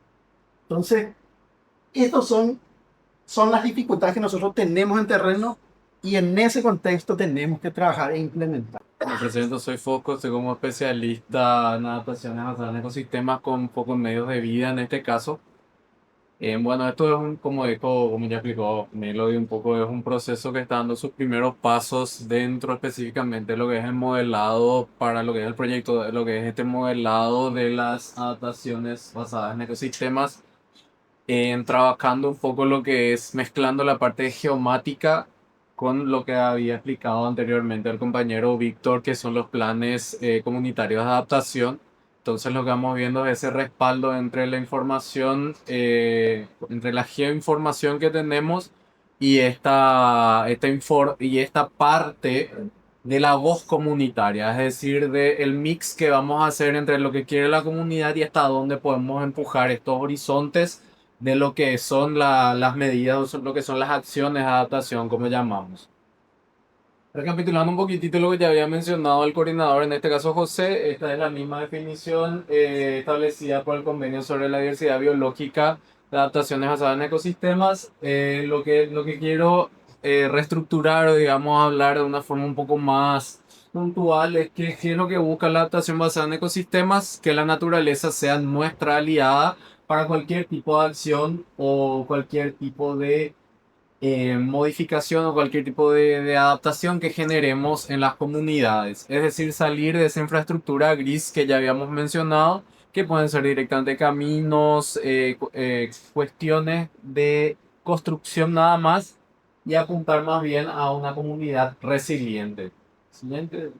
S4: Entonces, estos son las dificultades que nosotros tenemos en terreno y en ese contexto tenemos que trabajar e implementar.
S5: Me presento, soy Fosco, soy como especialista en adaptaciones basadas en ecosistemas con pocos medios de vida en este caso. Bueno, esto es como ya explicó Melody un poco, es un proceso que está dando sus primeros pasos dentro específicamente de lo que es el modelado para lo que es el proyecto, de lo que es este modelado de las adaptaciones basadas en ecosistemas, trabajando un poco lo que es mezclando la parte geomática con lo que había explicado anteriormente el compañero Víctor, que son los planes comunitarios de adaptación. Entonces lo que vamos viendo es ese respaldo entre la información, entre la geoinformación que tenemos y esta parte de la voz comunitaria, es decir, del mix que vamos a hacer entre lo que quiere la comunidad y hasta dónde podemos empujar estos horizontes de lo que son las medidas, lo que son las acciones de adaptación, como llamamos. Recapitulando un poquitito lo que ya había mencionado el coordinador, en este caso José, esta es la misma definición establecida por el Convenio sobre la Diversidad Biológica de Adaptaciones Basadas en Ecosistemas. Lo que quiero reestructurar o digamos hablar de una forma un poco más puntual es que qué es lo que busca la adaptación basada en ecosistemas, que la naturaleza sea nuestra aliada para cualquier tipo de acción o cualquier tipo de modificación o cualquier tipo de adaptación que generemos en las comunidades. Es decir, salir de esa infraestructura gris que ya habíamos mencionado, que pueden ser directamente caminos, cuestiones de construcción nada más, y apuntar más bien a una comunidad resiliente. Siguiente.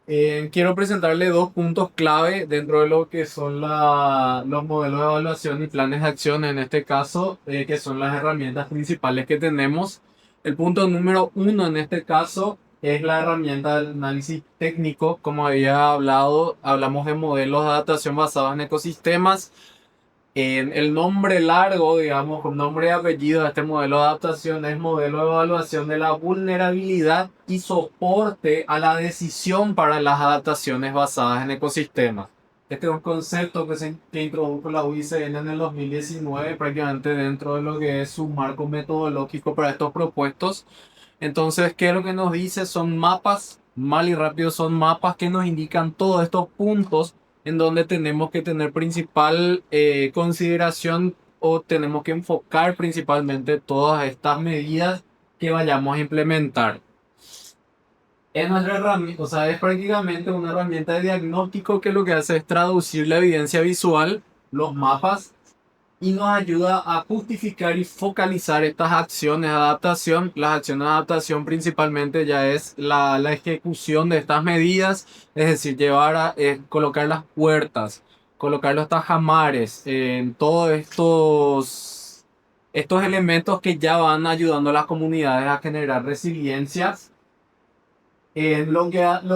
S5: Quiero presentarle dos puntos clave dentro de lo que son los modelos de evaluación y planes de acción, en este caso, que son las herramientas principales que tenemos. El punto número uno en este caso es la herramienta del análisis técnico. Como había hablado, hablamos de modelos de adaptación basados en ecosistemas. En el nombre largo, digamos, con nombre y apellido de este modelo de adaptación es modelo de evaluación de la vulnerabilidad y soporte a la decisión para las adaptaciones basadas en ecosistemas. Este es un concepto que introdujo la UICN en el 2019, prácticamente dentro de lo que es su marco metodológico para estos propuestos. Entonces, ¿qué es lo que nos dice? Son mapas, mal y rápido son mapas que nos indican todos estos puntos en donde tenemos que tener principal consideración o tenemos que enfocar principalmente todas estas medidas que vayamos a implementar. Es nuestra herramienta, o sea, es prácticamente una herramienta de diagnóstico que lo que hace es traducir la evidencia visual, los mapas, y nos ayuda a justificar y focalizar estas acciones de adaptación. Las acciones de adaptación principalmente ya es la ejecución de estas medidas, es decir, colocar las puertas, colocar los tajamares, en todos estos elementos que ya van ayudando a las comunidades a generar resiliencia. Lo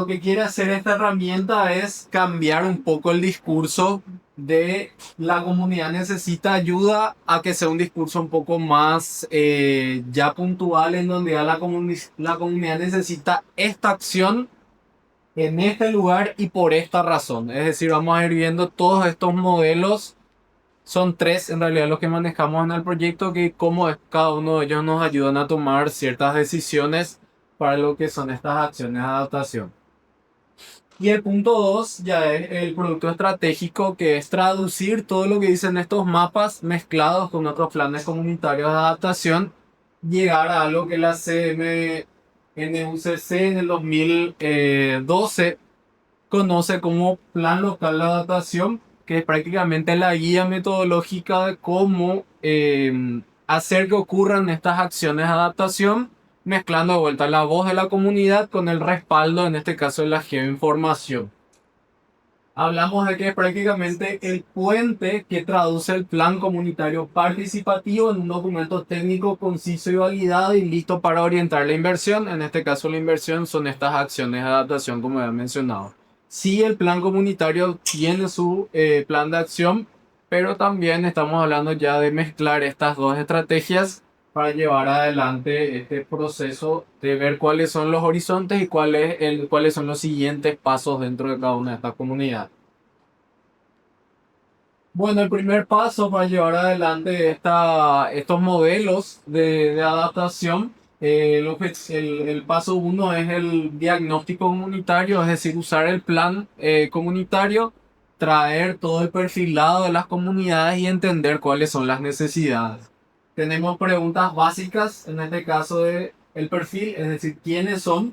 S5: que quiere hacer esta herramienta es cambiar un poco el discurso de la comunidad necesita ayuda a que sea un discurso un poco más ya puntual, en donde ya la comunidad necesita esta acción en este lugar y por esta razón. Es decir, vamos a ir viendo todos estos modelos. Son tres en realidad los que manejamos en el proyecto, que como cada uno de ellos nos ayudan a tomar ciertas decisiones para lo que son estas acciones de adaptación. Y el punto 2 ya es el producto estratégico, que es traducir todo lo que dicen estos mapas mezclados con otros planes comunitarios de adaptación, llegar a algo que la CMNUCC en el 2012 conoce como Plan Local de Adaptación, que es prácticamente la guía metodológica de cómo hacer que ocurran estas acciones de adaptación, mezclando de vuelta la voz de la comunidad con el respaldo, en este caso de la geoinformación. Hablamos de que es prácticamente el puente que traduce el plan comunitario participativo en un documento técnico conciso y validado y listo para orientar la inversión. En este caso la inversión son estas acciones de adaptación, como ya mencionado. Sí, el plan comunitario tiene su plan de acción, pero también estamos hablando ya de mezclar estas dos estrategias para llevar adelante este proceso de ver cuáles son los horizontes y cuáles son los siguientes pasos dentro de cada una de estas comunidades. Bueno, el primer paso para llevar adelante estos modelos de adaptación, el paso uno es el diagnóstico comunitario, es decir, usar el plan comunitario, traer todo el perfilado de las comunidades y entender cuáles son las necesidades. Tenemos preguntas básicas, en este caso de el perfil, es decir, quiénes son,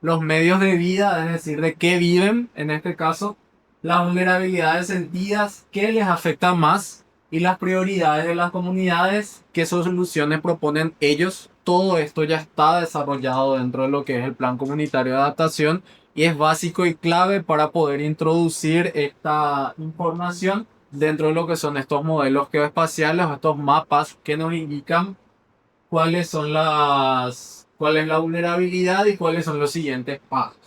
S5: los medios de vida, es decir, de qué viven, en este caso, las vulnerabilidades sentidas, qué les afecta más y las prioridades de las comunidades, qué soluciones proponen ellos. Todo esto ya está desarrollado dentro de lo que es el plan comunitario de adaptación y es básico y clave para poder introducir esta información dentro de lo que son estos modelos geoespaciales o estos mapas que nos indican cuál es la vulnerabilidad y cuáles son los siguientes pasos.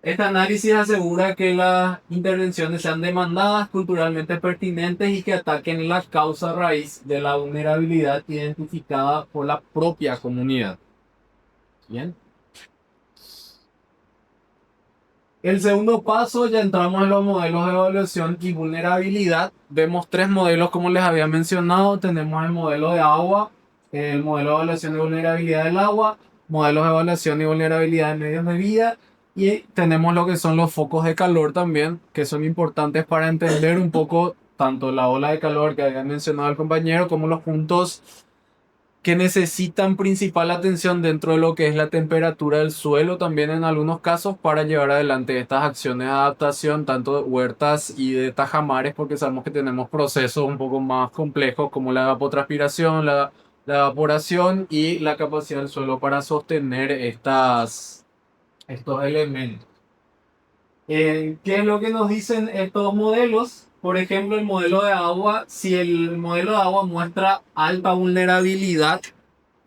S5: Este análisis asegura que las intervenciones sean demandadas, culturalmente pertinentes y que ataquen la causa raíz de la vulnerabilidad identificada por la propia comunidad. Bien. El segundo paso, ya entramos en los modelos de evaluación y vulnerabilidad. Vemos tres modelos como les había mencionado. Tenemos el modelo de agua, el modelo de evaluación y vulnerabilidad del agua, modelos de evaluación y vulnerabilidad de medios de vida, y tenemos lo que son los focos de calor también, que son importantes para entender un poco tanto la ola de calor que había mencionado el compañero como los puntos que necesitan principal atención dentro de lo que es la temperatura del suelo también en algunos casos para llevar adelante estas acciones de adaptación tanto de huertas y de tajamares, porque sabemos que tenemos procesos un poco más complejos como la evapotranspiración, la evaporación y la capacidad del suelo para sostener estos elementos. ¿Qué es lo que nos dicen estos modelos? Por ejemplo, el modelo de agua, si el modelo de agua muestra alta vulnerabilidad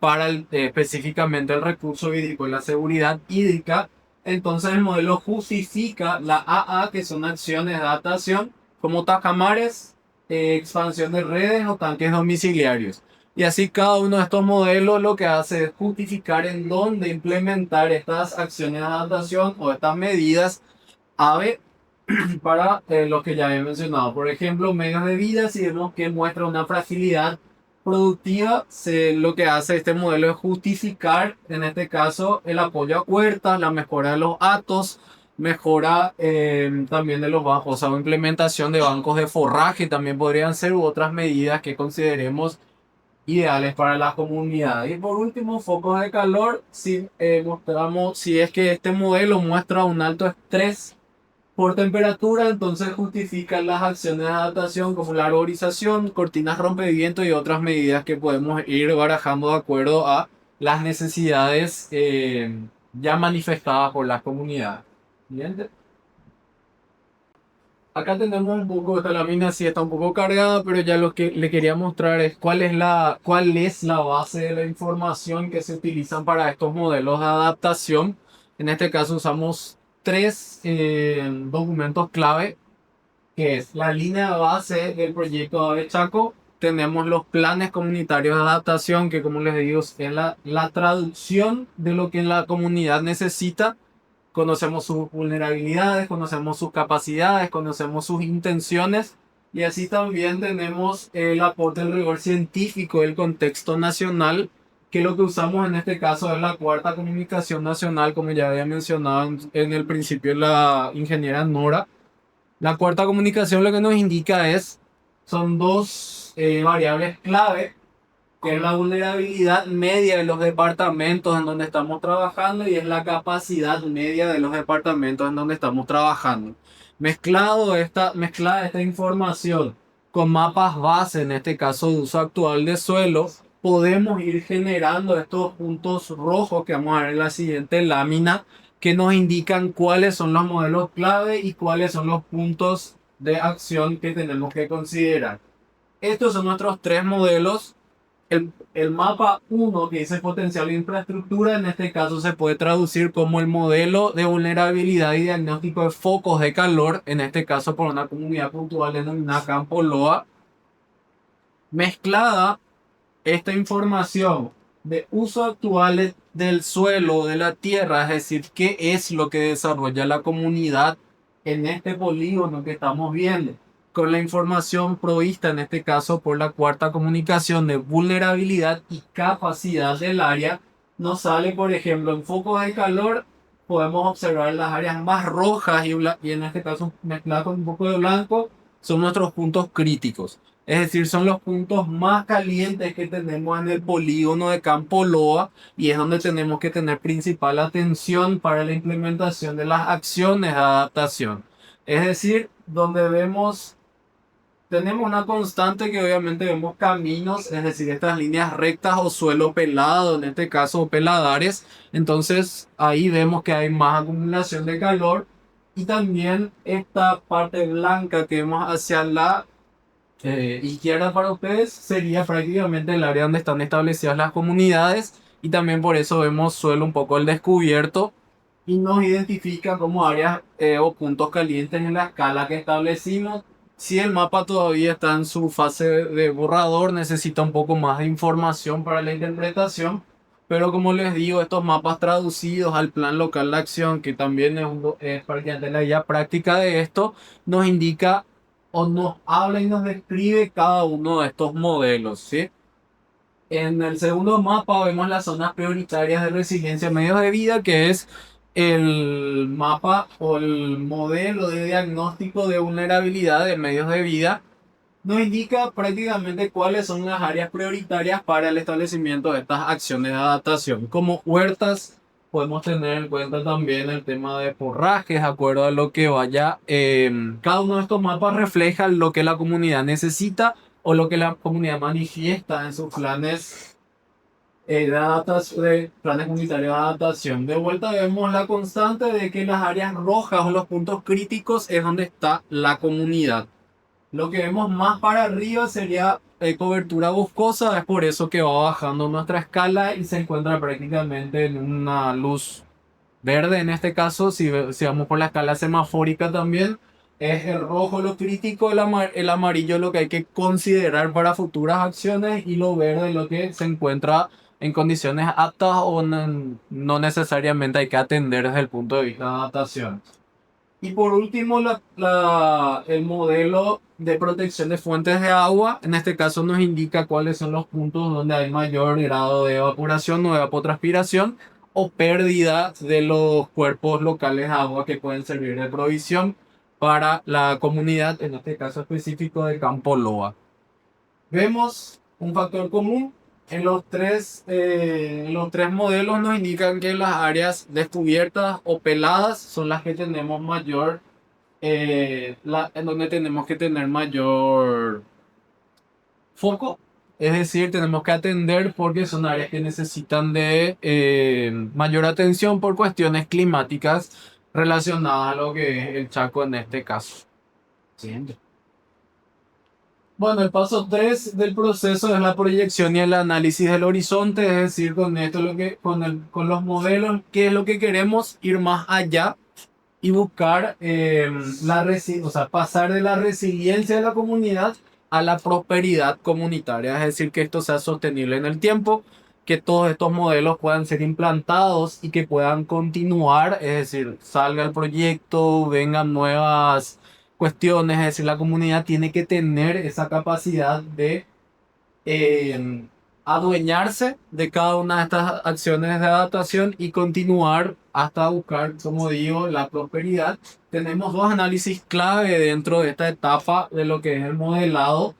S5: para específicamente el recurso hídrico y la seguridad hídrica, entonces el modelo justifica la AA, que son acciones de adaptación, como tajamares, expansión de redes o tanques domiciliarios. Y así cada uno de estos modelos lo que hace es justificar en dónde implementar estas acciones de adaptación o estas medidas AVE para los que ya había mencionado. Por ejemplo, medios de vida, si vemos que muestra una fragilidad productiva, lo que hace este modelo es justificar, en este caso, el apoyo a huertas, la mejora de los atos, mejora también de los bancos, o sea, implementación de bancos de forraje también podrían ser, u otras medidas que consideremos ideales para la comunidad. Y por último, focos de calor, si mostramos, si es que este modelo muestra un alto estrés por temperatura, entonces justifican las acciones de adaptación como la arborización, cortinas rompeviento y otras medidas que podemos ir barajando de acuerdo a las necesidades ya manifestadas por las comunidades. Bien. Acá tenemos un poco, esta lámina sí está un poco cargada, pero ya lo que le quería mostrar es cuál es la base de la información que se utilizan para estos modelos de adaptación. En este caso usamos tres documentos clave, que es la línea base del proyecto Ave Chaco. Tenemos los planes comunitarios de adaptación, que como les digo es la traducción de lo que la comunidad necesita. Conocemos sus vulnerabilidades, conocemos sus capacidades, conocemos sus intenciones, y así también tenemos el aporte del rigor científico del contexto nacional, que lo que usamos en este caso es la cuarta comunicación nacional, como ya había mencionado en el principio la ingeniera Nora. La cuarta comunicación lo que nos indica son dos variables clave, que es la vulnerabilidad media de los departamentos en donde estamos trabajando y es la capacidad media de los departamentos en donde estamos trabajando. Mezclada esta información con mapas base, en este caso de uso actual de suelo, podemos ir generando estos puntos rojos que vamos a ver en la siguiente lámina, que nos indican cuáles son los modelos clave y cuáles son los puntos de acción que tenemos que considerar. Estos son nuestros tres modelos. El mapa 1, que dice potencial de infraestructura, en este caso se puede traducir como el modelo de vulnerabilidad y diagnóstico de focos de calor, en este caso por una comunidad puntual denominada Campo Loa. Mezclada esta información de uso actual del suelo, de la tierra, es decir, qué es lo que desarrolla la comunidad en este polígono que estamos viendo, con la información provista, en este caso por la cuarta comunicación de vulnerabilidad y capacidad del área, nos sale, por ejemplo, en focos de calor, podemos observar las áreas más rojas y en este caso mezclado con un poco de blanco, son nuestros puntos críticos. Es decir, son los puntos más calientes que tenemos en el polígono de Campo Loa, y es donde tenemos que tener principal atención para la implementación de las acciones de adaptación. Es decir, donde tenemos una constante que obviamente vemos caminos, es decir, estas líneas rectas o suelo pelado, en este caso peladares. Entonces ahí vemos que hay más acumulación de calor, y también esta parte blanca que vemos hacia la izquierda para ustedes sería prácticamente el área donde están establecidas las comunidades, y también por eso vemos suelo un poco al descubierto y nos identifica como áreas o puntos calientes en la escala que establecimos. Si el mapa todavía está en su fase de borrador, necesita un poco más de información para la interpretación, pero como les digo, estos mapas traducidos al plan local de acción, que también es prácticamente la guía práctica de esto, nos indica o nos habla y nos describe cada uno de estos modelos, ¿sí? En el segundo mapa vemos las zonas prioritarias de resiliencia a medios de vida, que es el mapa o el modelo de diagnóstico de vulnerabilidad de medios de vida. Nos indica prácticamente cuáles son las áreas prioritarias para el establecimiento de estas acciones de adaptación. Como huertas, podemos tener en cuenta también el tema de forrajes, de acuerdo a lo que vaya. Cada uno de estos mapas refleja lo que la comunidad necesita o lo que la comunidad manifiesta en sus planes de planes comunitarios de adaptación. De vuelta vemos la constante de que las áreas rojas o los puntos críticos es donde está la comunidad. Lo que vemos más para arriba sería cobertura boscosa, es por eso que va bajando nuestra escala y se encuentra prácticamente en una luz verde. En este caso, si vamos por la escala semafórica también, es el rojo lo crítico, el amarillo lo que hay que considerar para futuras acciones y lo verde lo que se encuentra en condiciones aptas o no necesariamente hay que atender desde el punto de vista de adaptación. Y por último, el modelo de protección de fuentes de agua, en este caso nos indica cuáles son los puntos donde hay mayor grado de evaporación o evapotranspiración o pérdida de los cuerpos locales de agua que pueden servir de provisión para la comunidad, en este caso específico de Campo Loa. Vemos un factor común en los tres modelos, nos indican que las áreas descubiertas o peladas son las que tenemos mayor, en donde tenemos que tener mayor foco. Es decir, tenemos que atender porque son áreas que necesitan de mayor atención por cuestiones climáticas relacionadas a lo que es el Chaco en este caso. Siguiente. Bueno, el paso 3 del proceso es la proyección y el análisis del horizonte, es decir, con esto con los modelos, qué es lo que queremos ir más allá y buscar pasar de la resiliencia de la comunidad a la prosperidad comunitaria, es decir, que esto sea sostenible en el tiempo, que todos estos modelos puedan ser implantados y que puedan continuar, es decir, salga el proyecto, vengan nuevas cuestiones, es decir, la comunidad tiene que tener esa capacidad de adueñarse de cada una de estas acciones de adaptación y continuar hasta buscar, como digo, la prosperidad. Tenemos dos análisis clave dentro de esta etapa de lo que es el modelado.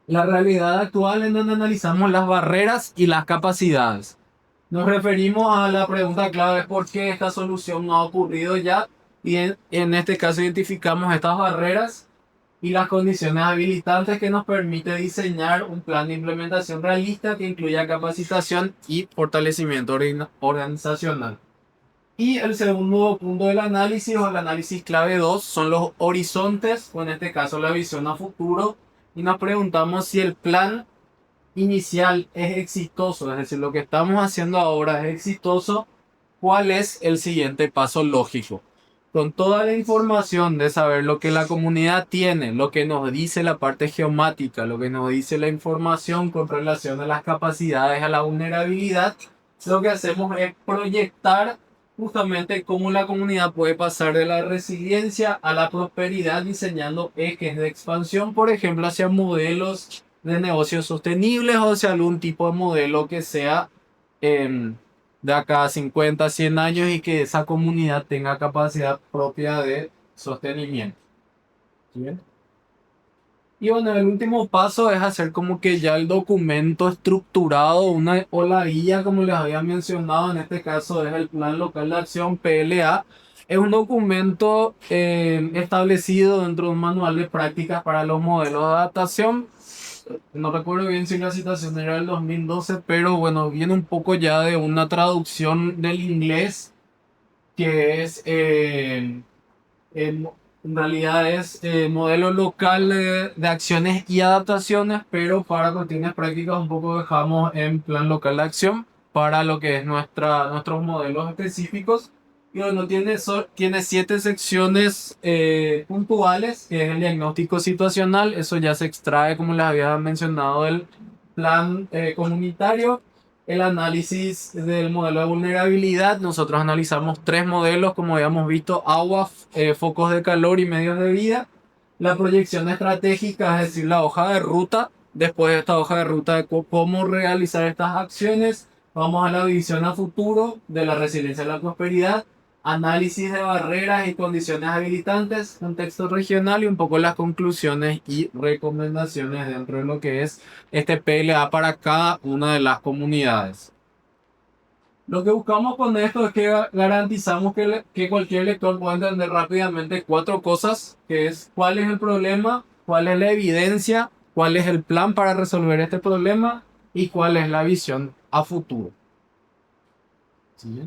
S5: La realidad actual en donde analizamos las barreras y las capacidades. Nos referimos a la pregunta clave: ¿por qué esta solución no ha ocurrido ya? Y en este caso identificamos estas barreras y las condiciones habilitantes que nos permite diseñar un plan de implementación realista que incluya capacitación y fortalecimiento organizacional. Y el segundo punto del análisis o el análisis clave 2 son los horizontes, o en este caso la visión a futuro, y nos preguntamos si el plan inicial es exitoso, es decir, lo que estamos haciendo ahora es exitoso. ¿Cuál es el siguiente paso lógico? Con toda la información de saber lo que la comunidad tiene, lo que nos dice la parte geomática, lo que nos dice la información con relación a las capacidades, a la vulnerabilidad, lo que hacemos es proyectar justamente cómo la comunidad puede pasar de la resiliencia a la prosperidad diseñando ejes de expansión, por ejemplo, hacia modelos de negocios sostenibles o hacia algún tipo de modelo que sea de acá a 50, 100 años y que esa comunidad tenga capacidad propia de sostenimiento. ¿Sí bien? Y bueno, el último paso es hacer como que ya el documento estructurado, o la guía, como les había mencionado, en este caso es el Plan Local de Acción PLA. Es un documento establecido dentro de un manual de prácticas para los modelos de adaptación. No recuerdo bien si la citación era del 2012, pero bueno, viene un poco ya de una traducción del inglés que es en realidad es modelo local de acciones y adaptaciones, pero para cuestiones prácticas un poco dejamos en plan local de acción para lo que es nuestros modelos específicos. Y bueno, tiene 7 secciones puntuales, que es el diagnóstico situacional. Eso ya se extrae, como les había mencionado, del plan comunitario. El análisis del modelo de vulnerabilidad. Nosotros analizamos 3 modelos, como habíamos visto: agua, focos de calor y medios de vida. La proyección estratégica, es decir, la hoja de ruta. Después de esta hoja de ruta de cómo realizar estas acciones, vamos a la visión a futuro de la resiliencia y la prosperidad. Análisis de barreras y condiciones habilitantes, contexto regional y un poco las conclusiones y recomendaciones dentro de lo que es este PLA para cada una de las comunidades. Lo que buscamos con esto es que garantizamos que cualquier lector pueda entender rápidamente 4 cosas, que es cuál es el problema, cuál es la evidencia, cuál es el plan para resolver este problema y cuál es la visión a futuro. ¿Sí?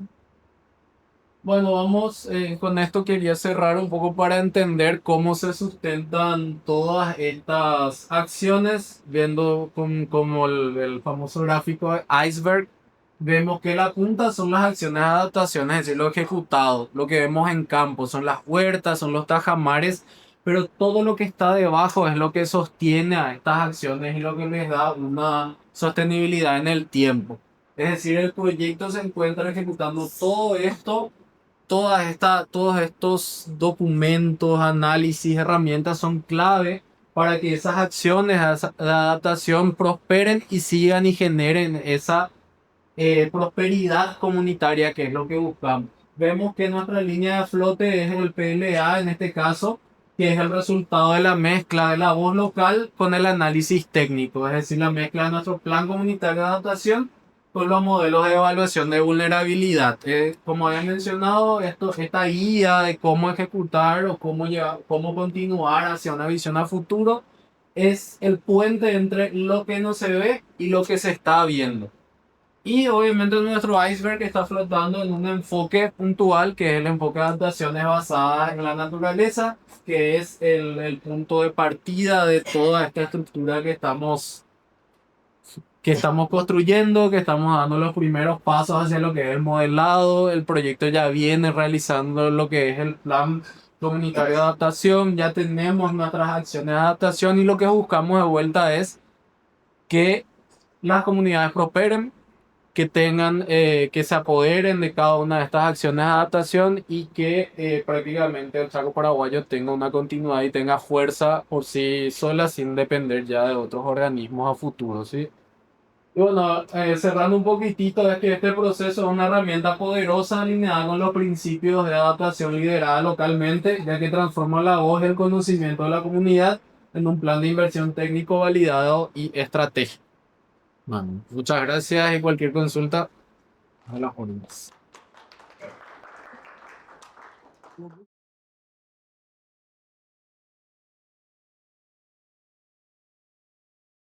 S5: Bueno, vamos, con esto quería cerrar un poco para entender cómo se sustentan todas estas acciones, viendo como el famoso gráfico de iceberg. Vemos que la punta son las acciones de adaptación, es decir, lo ejecutado, lo que vemos en campo, son las huertas, son los tajamares, pero todo lo que está debajo es lo que sostiene a estas acciones y lo que les da una sostenibilidad en el tiempo. Es decir, el proyecto se encuentra ejecutando todo esto, todos estos documentos, análisis, herramientas son clave para que esas acciones de adaptación prosperen y sigan y generen esa prosperidad comunitaria, que es lo que buscamos. Vemos que nuestra línea de flote es el PLA en este caso, que es el resultado de la mezcla de la voz local con el análisis técnico, es decir, la mezcla de nuestro plan comunitario de adaptación con los modelos de evaluación de vulnerabilidad. Como había mencionado, esta guía de cómo ejecutar o cómo continuar hacia una visión a futuro es el puente entre lo que no se ve y lo que se está viendo. Y obviamente nuestro iceberg está flotando en un enfoque puntual, que es el enfoque de adaptaciones basadas en la naturaleza, que es el punto de partida de toda esta estructura que estamos construyendo, que estamos dando los primeros pasos hacia lo que es el modelado. El proyecto ya viene realizando lo que es el plan comunitario de adaptación, ya tenemos nuestras acciones de adaptación y lo que buscamos de vuelta es que las comunidades prosperen, que tengan, que se apoderen de cada una de estas acciones de adaptación y que prácticamente el Chaco paraguayo tenga una continuidad y tenga fuerza por sí sola sin depender ya de otros organismos a futuro, ¿sí? Y bueno, cerrando un poquitito, es que este proceso es una herramienta poderosa alineada con los principios de adaptación liderada localmente, ya que transforma la voz y el conocimiento de la comunidad en un plan de inversión técnico validado y estratégico. Bueno, muchas gracias y cualquier consulta a las órdenes.